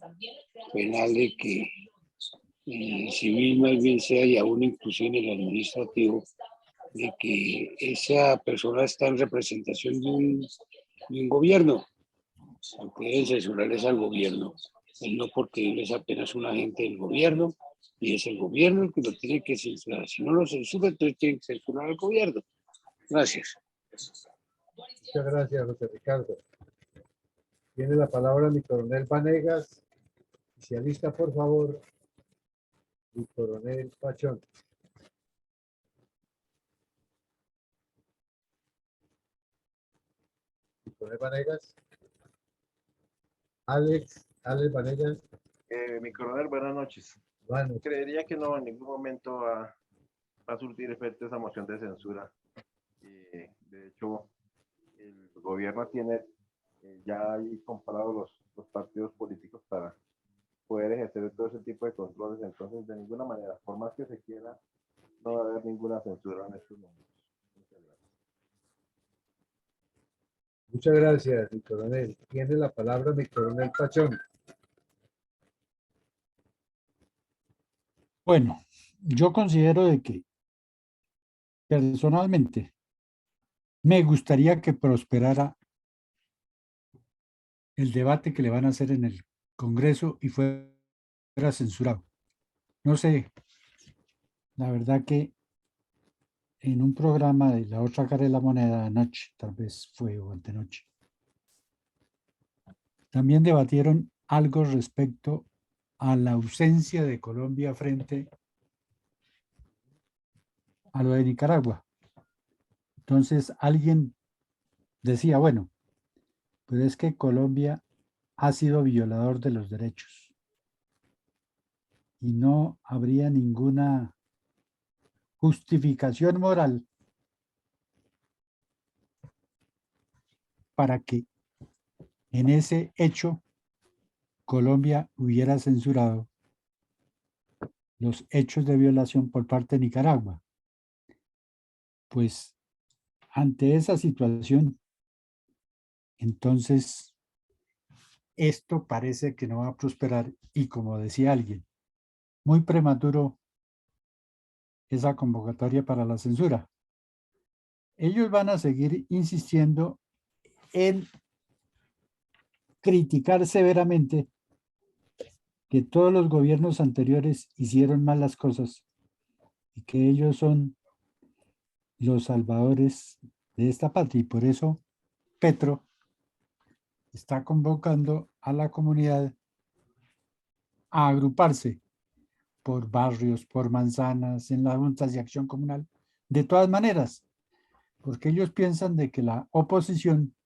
penal de que civil más bien sea, y aún inclusive en el administrativo, de que esa persona está en representación de un gobierno, aunque deben censurarles al gobierno, no porque él es apenas un agente del gobierno y es el gobierno el que lo tiene que censurar. Si no lo censura, entonces tiene que censurar al gobierno. Gracias. Muchas gracias, José Ricardo. Tiene la palabra mi coronel Vanegas. Oficialista, por favor. Mi coronel Pachón. Mi coronel Vanegas. Alex Vanegas. Mi coronel, buenas noches. Bueno, Creería que no, en ningún momento va a surtir efecto esa moción de censura. De hecho, el gobierno tiene ya ahí comprado los partidos políticos para poder ejercer todo ese tipo de controles. Entonces, de ninguna manera, por más que se quiera, no va a haber ninguna censura en estos momentos. Muchas gracias. muchas gracias, mi coronel. Tiene la palabra mi coronel Pachón. Bueno, yo considero de que personalmente me gustaría que prosperara el debate que le van a hacer en el Congreso y fuera censurado. No sé, la verdad que en un programa de La Otra Cara de la Moneda anoche, tal vez fue o antenoche, también debatieron algo respecto a la ausencia de Colombia frente a lo de Nicaragua. Entonces alguien decía, bueno, pero es que Colombia ha sido violador de los derechos y no habría ninguna justificación moral para que en ese hecho Colombia hubiera censurado los hechos de violación por parte de Nicaragua. Pues ante esa situación, entonces esto parece que no va a prosperar y, como decía alguien, muy prematuro esa convocatoria para la censura. Ellos van a seguir insistiendo en criticar severamente que todos los gobiernos anteriores hicieron mal las cosas y que ellos son los salvadores de esta patria, y por eso Petro está convocando a la comunidad a agruparse por barrios, por manzanas, en las juntas de acción comunal, de todas maneras, porque ellos piensan de que la oposición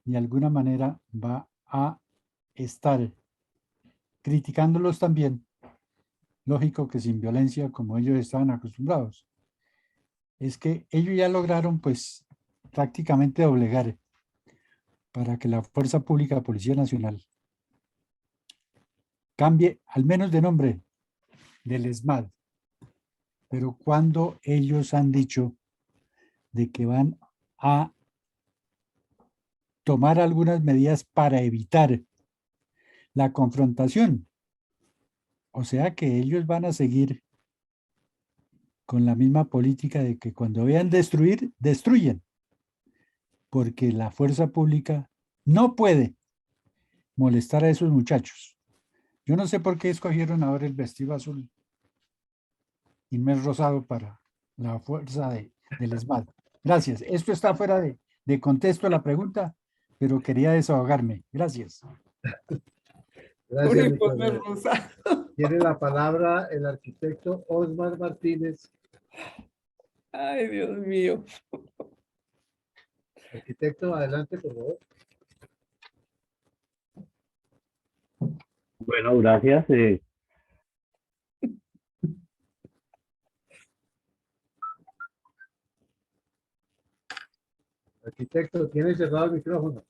de alguna manera va a estar criticándolos también, lógico que sin violencia como ellos estaban acostumbrados. Es que ellos ya lograron pues prácticamente doblegar para que la Fuerza Pública Policía Nacional cambie al menos de nombre del ESMAD, pero cuando ellos han dicho de que van a tomar algunas medidas para evitar la confrontación, o sea que ellos van a seguir con la misma política de que cuando vean destruir, destruyen, porque la fuerza pública no puede molestar a esos muchachos. Yo no sé por qué escogieron ahora el vestido azul y no es rosado para la fuerza del ESMAD. Gracias. Esto está fuera de contexto la pregunta, pero quería desahogarme. Gracias. Gracias, mi coronel. Tiene la palabra el arquitecto Osmar Martínez. Ay, Dios mío. Arquitecto, adelante, por favor. Bueno, gracias. Arquitecto, tiene cerrado el micrófono.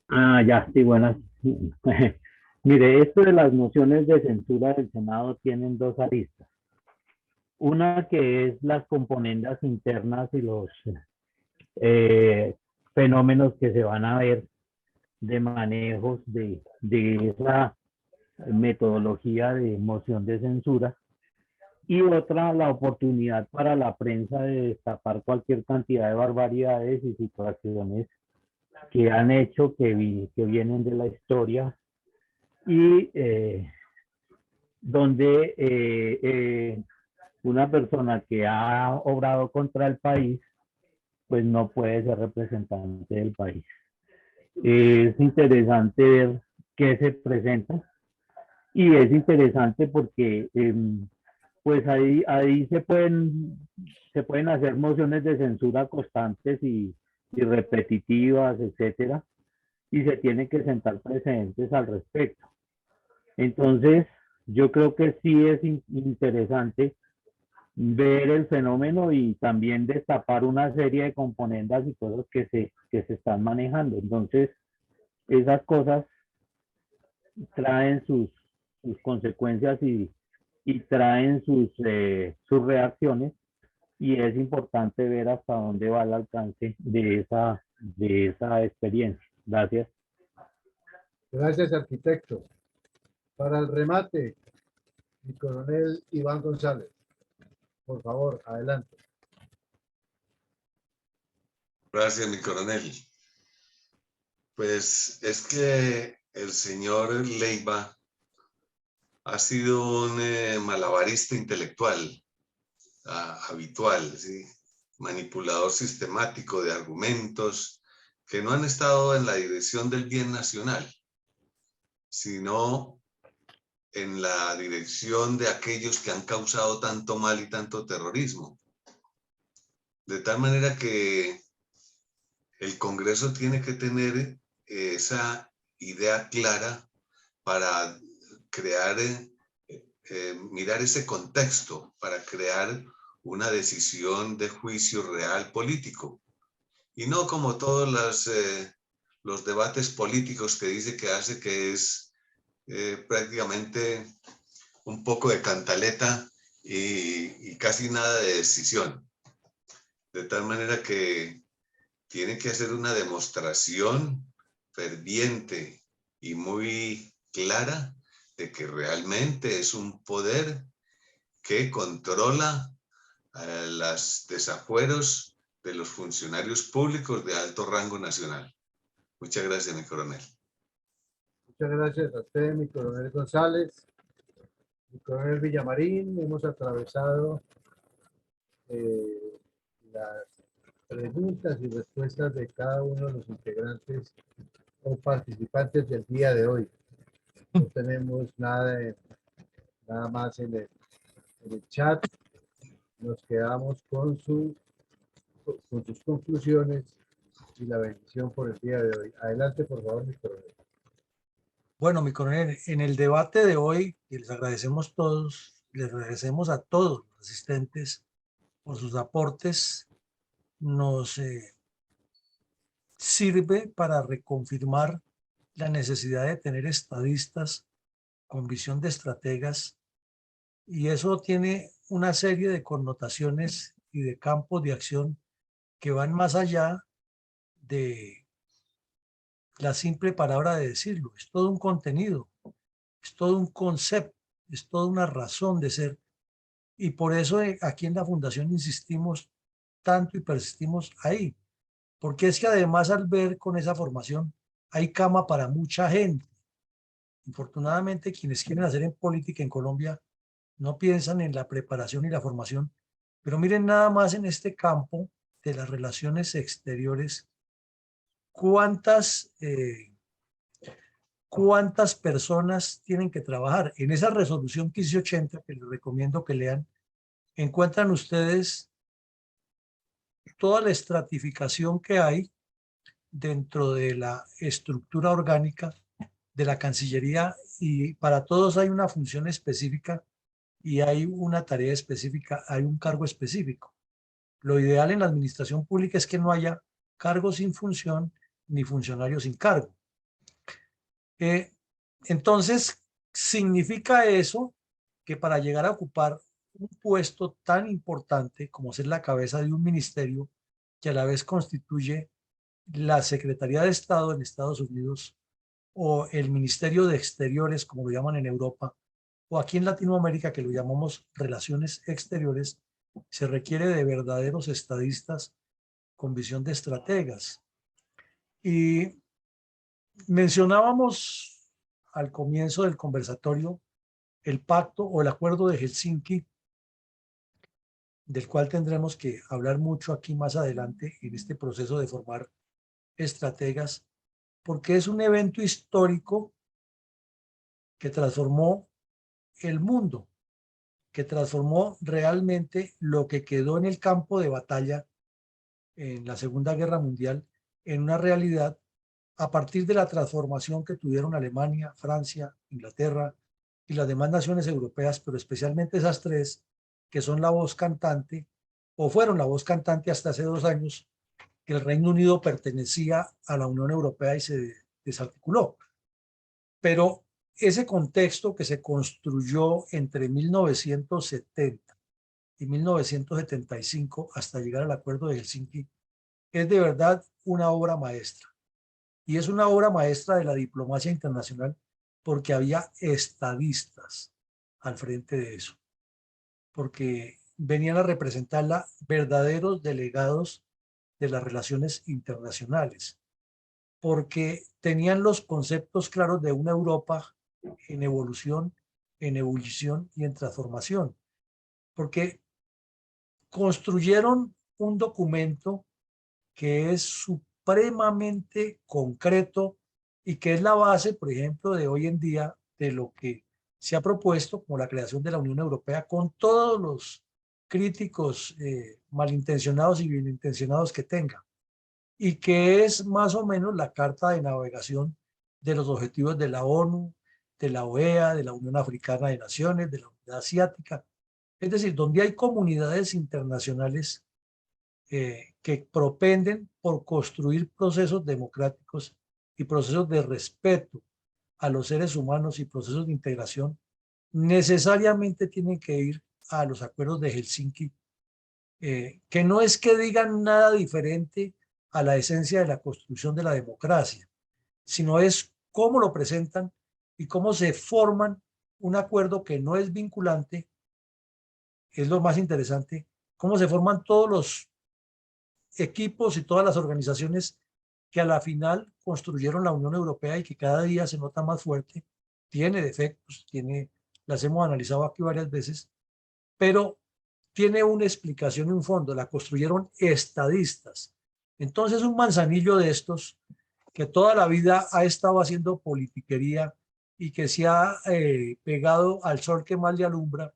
Ya, sí, buenas. Mire, esto de las mociones de censura del Senado tienen dos aristas. Una que es las componendas internas y los fenómenos que se van a ver de manejos de esa metodología de moción de censura. Y otra, la oportunidad para la prensa de destapar cualquier cantidad de barbaridades y situaciones que han hecho, que vienen de la historia y donde una persona que ha obrado contra el país, pues no puede ser representante del país. Es interesante ver qué se presenta y es interesante porque pues ahí se pueden hacer mociones de censura constantes y repetitivas, etcétera, y se tienen que sentar precedentes al respecto. Entonces, yo creo que sí es interesante ver el fenómeno y también destapar una serie de componendas y cosas que se están manejando. Entonces, esas cosas traen sus consecuencias y traen sus reacciones, y es importante ver hasta dónde va el alcance de esa experiencia. Gracias. Gracias, arquitecto. Para el remate, el coronel Iván González. Por favor, adelante. Gracias, mi coronel. Pues es que el señor Leiva ha sido un malabarista intelectual habitual, ¿sí? Manipulador sistemático de argumentos que no han estado en la dirección del bien nacional, sino en la dirección de aquellos que han causado tanto mal y tanto terrorismo. De tal manera que el Congreso tiene que tener esa idea clara para crear, mirar ese contexto, para crear una decisión de juicio real político. Y no como todos los debates políticos que dice que hace, que es prácticamente un poco de cantaleta y casi nada de decisión. De tal manera que tiene que hacer una demostración ferviente y muy clara de que realmente es un poder que controla los desafueros de los funcionarios públicos de alto rango nacional. Muchas gracias, mi coronel. Muchas gracias a usted, mi coronel González. Mi coronel Villamarín, hemos atravesado las preguntas y respuestas de cada uno de los integrantes o participantes del día de hoy. No tenemos nada más en el chat. Nos quedamos con sus conclusiones y la bendición por el día de hoy. Adelante, por favor, mi coronel. Bueno, mi coronel, en el debate de hoy, y les agradecemos a todos los asistentes por sus aportes, nos sirve para reconfirmar la necesidad de tener estadistas con visión de estrategas, y eso tiene una serie de connotaciones y de campos de acción que van más allá de la simple palabra de decirlo. Es todo un contenido, es todo un concepto, es toda una razón de ser. Y por eso aquí en la Fundación insistimos tanto y persistimos ahí. Porque es que además al ver con esa formación hay cama para mucha gente. Infortunadamente quienes quieren hacer en política en Colombia no piensan en la preparación y la formación. Pero miren nada más en este campo de las relaciones exteriores, cuántas personas tienen que trabajar. En esa resolución 1580, que les recomiendo que lean, encuentran ustedes toda la estratificación que hay dentro de la estructura orgánica de la Cancillería, y para todos hay una función específica y hay una tarea específica, hay un cargo específico. Lo ideal en la administración pública es que no haya cargos sin función ni funcionarios sin cargo. Entonces, significa eso que para llegar a ocupar un puesto tan importante como ser la cabeza de un ministerio que a la vez constituye la Secretaría de Estado en Estados Unidos o el Ministerio de Exteriores, como lo llaman en Europa, o aquí en Latinoamérica, que lo llamamos Relaciones Exteriores, se requiere de verdaderos estadistas con visión de estrategas. Y mencionábamos al comienzo del conversatorio el pacto o el acuerdo de Helsinki, del cual tendremos que hablar mucho aquí más adelante en este proceso de formar estrategas, porque es un evento histórico que transformó el mundo, que transformó realmente lo que quedó en el campo de batalla en la Segunda Guerra Mundial en una realidad a partir de la transformación que tuvieron Alemania, Francia, Inglaterra y las demás naciones europeas, pero especialmente esas tres que son la voz cantante, o fueron la voz cantante hasta hace 2 años, que el Reino Unido pertenecía a la Unión Europea y se desarticuló. Pero ese contexto que se construyó entre 1970 y 1975 hasta llegar al Acuerdo de Helsinki es de verdad una obra maestra. Y es una obra maestra de la diplomacia internacional porque había estadistas al frente de eso, porque venían a representarla verdaderos delegados de las relaciones internacionales, porque tenían los conceptos claros de una Europa en evolución, en ebullición y en transformación, porque construyeron un documento que es supremamente concreto y que es la base, por ejemplo, de hoy en día de lo que se ha propuesto como la creación de la Unión Europea, con todos los críticos malintencionados y bienintencionados que tenga, y que es más o menos la carta de navegación de los objetivos de la ONU, de la OEA, de la Unión Africana de Naciones, de la Unidad Asiática. Es decir, donde hay comunidades internacionales que propenden por construir procesos democráticos y procesos de respeto a los seres humanos y procesos de integración, necesariamente tienen que ir a los acuerdos de Helsinki, que no es que digan nada diferente a la esencia de la construcción de la democracia, sino es cómo lo presentan y cómo se forman un acuerdo que no es vinculante. Es lo más interesante, cómo se forman todos los equipos y todas las organizaciones que a la final construyeron la Unión Europea y que cada día se nota más fuerte. Tiene defectos, las hemos analizado aquí varias veces, pero tiene una explicación y un fondo. La construyeron estadistas. Entonces, un manzanillo de estos que toda la vida ha estado haciendo politiquería y que se ha pegado al sol que más le alumbra,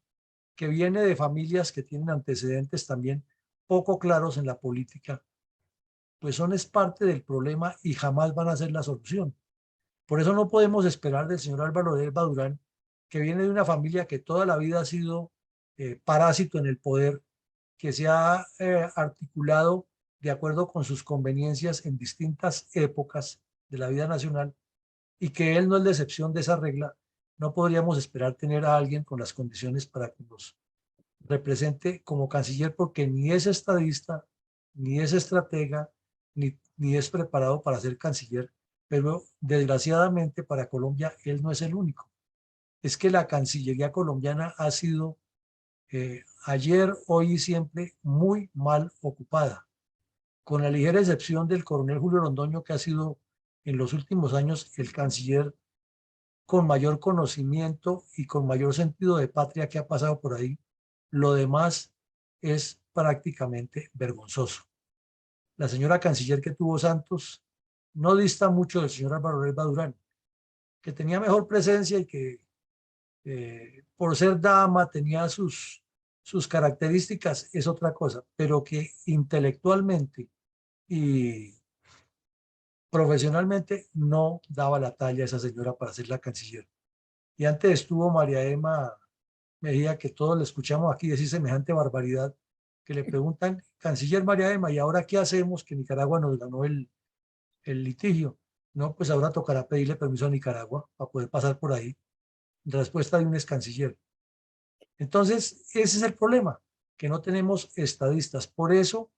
que viene de familias que tienen antecedentes también poco claros en la política, pues es parte del problema y jamás van a ser la solución. Por eso no podemos esperar del señor Álvaro Elba Durán, que viene de una familia que toda la vida ha sido parásito en el poder, que se ha articulado de acuerdo con sus conveniencias en distintas épocas de la vida nacional, y que él no es la excepción de esa regla. No podríamos esperar tener a alguien con las condiciones para que nos represente como canciller, porque ni es estadista, ni es estratega, ni es preparado para ser canciller. Pero desgraciadamente para Colombia él no es el único. Es que la Cancillería colombiana ha sido ayer, hoy y siempre muy mal ocupada, con la ligera excepción del coronel Julio Londoño, que ha sido en los últimos años el canciller con mayor conocimiento y con mayor sentido de patria que ha pasado por ahí. Lo demás es prácticamente vergonzoso. La señora canciller que tuvo Santos no dista mucho del señor Álvaro Elba Durán, que tenía mejor presencia y que por ser dama tenía sus sus características es otra cosa, pero que intelectualmente y profesionalmente no daba la talla a esa señora para ser la canciller. Y antes estuvo María Emma Mejía, que todos le escuchamos aquí decir semejante barbaridad, que le preguntan, canciller María Emma, ¿y ahora qué hacemos que Nicaragua nos ganó el litigio? No, pues ahora tocará pedirle permiso a Nicaragua para poder pasar por ahí. Respuesta de un ex canciller. Entonces, ese es el problema, que no tenemos estadistas. Por eso,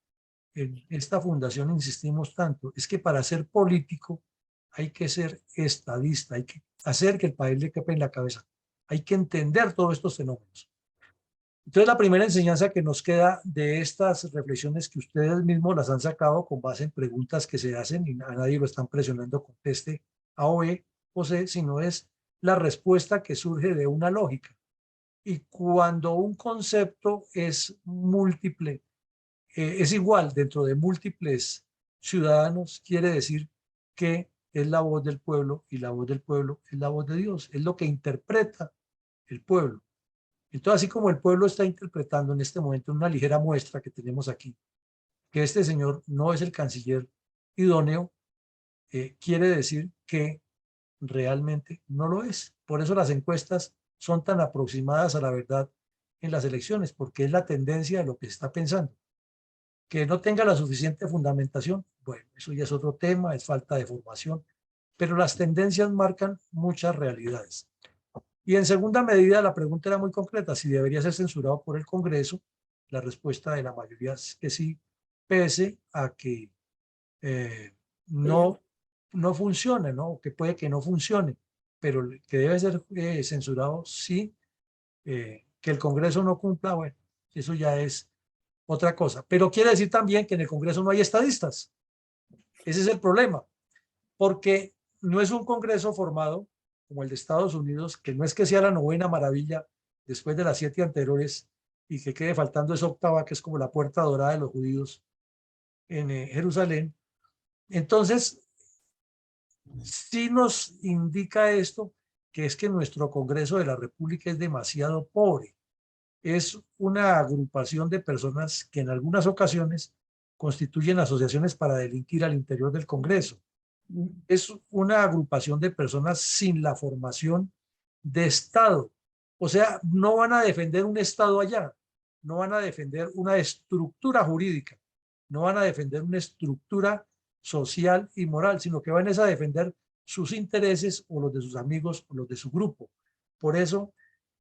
en esta fundación insistimos tanto, es que para ser político hay que ser estadista, hay que hacer que el país le quepa en la cabeza, hay que entender todos estos fenómenos. Entonces, la primera enseñanza que nos queda de estas reflexiones que ustedes mismos las han sacado con base en preguntas que se hacen y a nadie lo están presionando conteste A o B o C, sino es la respuesta que surge de una lógica. Y cuando un concepto es múltiple, es igual dentro de múltiples ciudadanos, quiere decir que es la voz del pueblo y la voz del pueblo es la voz de Dios, es lo que interpreta el pueblo. Entonces, así como el pueblo está interpretando en este momento una ligera muestra que tenemos aquí, que este señor no es el canciller idóneo, quiere decir que realmente no lo es. Por eso las encuestas son tan aproximadas a la verdad en las elecciones, porque es la tendencia de lo que se está pensando. Que no tenga la suficiente fundamentación, bueno, eso ya es otro tema, es falta de formación, pero las tendencias marcan muchas realidades. Y en segunda medida, la pregunta era muy concreta, si debería ser censurado por el Congreso. La respuesta de la mayoría es que sí, pese a que no funcione, ¿no? Que puede que no funcione, pero que debe ser censurado, sí. Que el Congreso no cumpla, bueno, eso ya es otra cosa. Pero quiere decir también que en el Congreso no hay estadistas. Ese es el problema, porque no es un Congreso formado como el de Estados Unidos, que no es que sea la novena maravilla después de las 7 anteriores y que quede faltando esa octava, que es como la puerta dorada de los judíos en Jerusalén. Entonces, sí nos indica esto, que es que nuestro Congreso de la República es demasiado pobre. Es una agrupación de personas que en algunas ocasiones constituyen asociaciones para delinquir al interior del Congreso. Es una agrupación de personas sin la formación de Estado. O sea, no van a defender un Estado allá, no van a defender una estructura jurídica, no van a defender una estructura social y moral, sino que van a defender sus intereses o los de sus amigos o los de su grupo. Por eso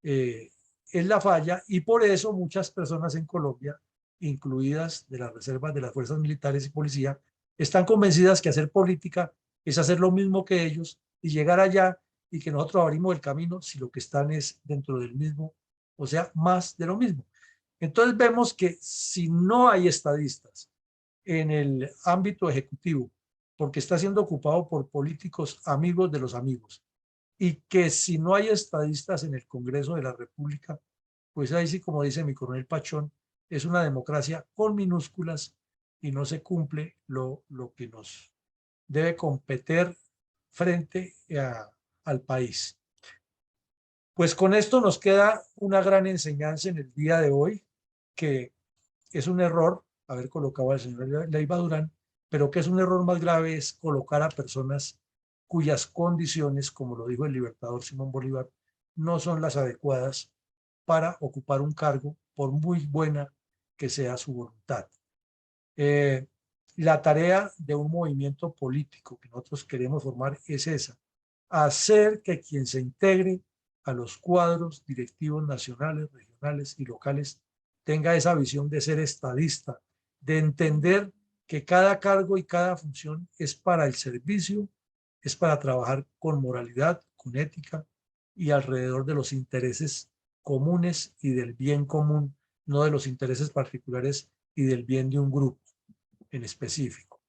es la falla y por eso muchas personas en Colombia, incluidas de las reservas de las fuerzas militares y policía, están convencidas que hacer política es hacer lo mismo que ellos y llegar allá y que nosotros abrimos el camino si lo que están es dentro del mismo, o sea, más de lo mismo. Entonces vemos que si no hay estadistas en el ámbito ejecutivo, porque está siendo ocupado por políticos amigos de los amigos, y que si no hay estadistas en el Congreso de la República, pues ahí sí, como dice mi coronel Pachón, es una democracia con minúsculas y no se cumple lo que nos debe competir frente al país. Pues con esto nos queda una gran enseñanza en el día de hoy, que es un error haber colocado al señor Leiva Durán, pero que es un error más grave es colocar a personas cuyas condiciones, como lo dijo el libertador Simón Bolívar, no son las adecuadas para ocupar un cargo, por muy buena que sea su voluntad. La tarea de un movimiento político que nosotros queremos formar es esa, hacer que quien se integre a los cuadros directivos nacionales, regionales y locales tenga esa visión de ser estadista, de entender que cada cargo y cada función es para el servicio, es para trabajar con moralidad, con ética y alrededor de los intereses comunes y del bien común, no de los intereses particulares y del bien de un grupo en específico.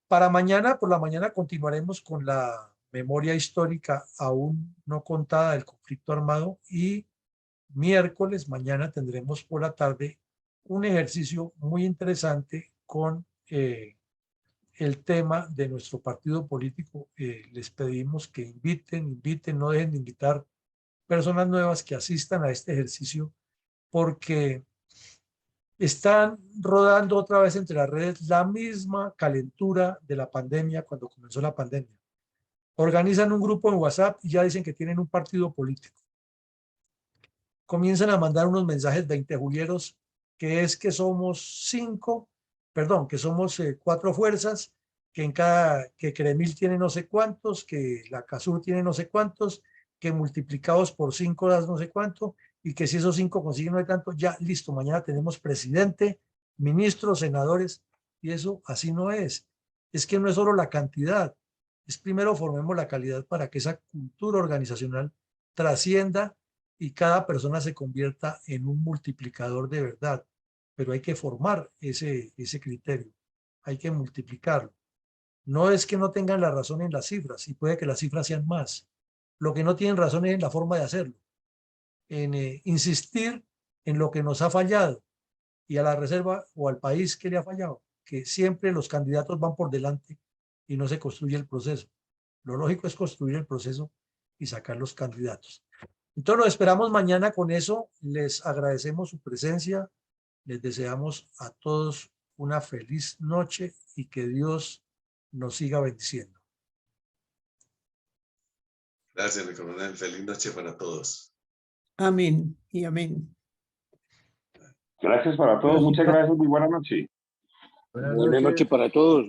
Para mañana, por la mañana, continuaremos con la memoria histórica aún no contada del conflicto armado y miércoles, mañana tendremos por la tarde un ejercicio muy interesante con el tema de nuestro partido político. Les pedimos que inviten, no dejen de invitar personas nuevas que asistan a este ejercicio porque están rodando otra vez entre las redes la misma calentura de la pandemia cuando comenzó la pandemia. Organizan un grupo en WhatsApp y ya dicen que tienen un partido político. Comienzan a mandar unos mensajes 20 julieros, que es que somos que somos 4 fuerzas, que Cremil tiene no sé cuántos, que la CASUR tiene no sé cuántos, que multiplicados por 5 das no sé cuánto, y que si esos 5 consiguen no hay tanto, ya listo, mañana tenemos presidente, ministros, senadores, y eso así no es. Es que no es solo la cantidad, es primero formemos la calidad para que esa cultura organizacional trascienda y cada persona se convierta en un multiplicador de verdad. Pero hay que formar ese criterio, hay que multiplicarlo. No es que no tengan la razón en las cifras, y puede que las cifras sean más. Lo que no tienen razón es en la forma de hacerlo, en insistir en lo que nos ha fallado y a la reserva o al país que le ha fallado, que siempre los candidatos van por delante y no se construye el proceso. Lo lógico es construir el proceso y sacar los candidatos. Entonces nos esperamos mañana con eso. Les agradecemos su presencia. Les deseamos a todos una feliz noche y que Dios nos siga bendiciendo. Gracias, mi coronel. Feliz noche para todos. Amén y amén. Gracias para todos. Muchas gracias. Muy buena noche. Buenas Buenas noches. noches para todos.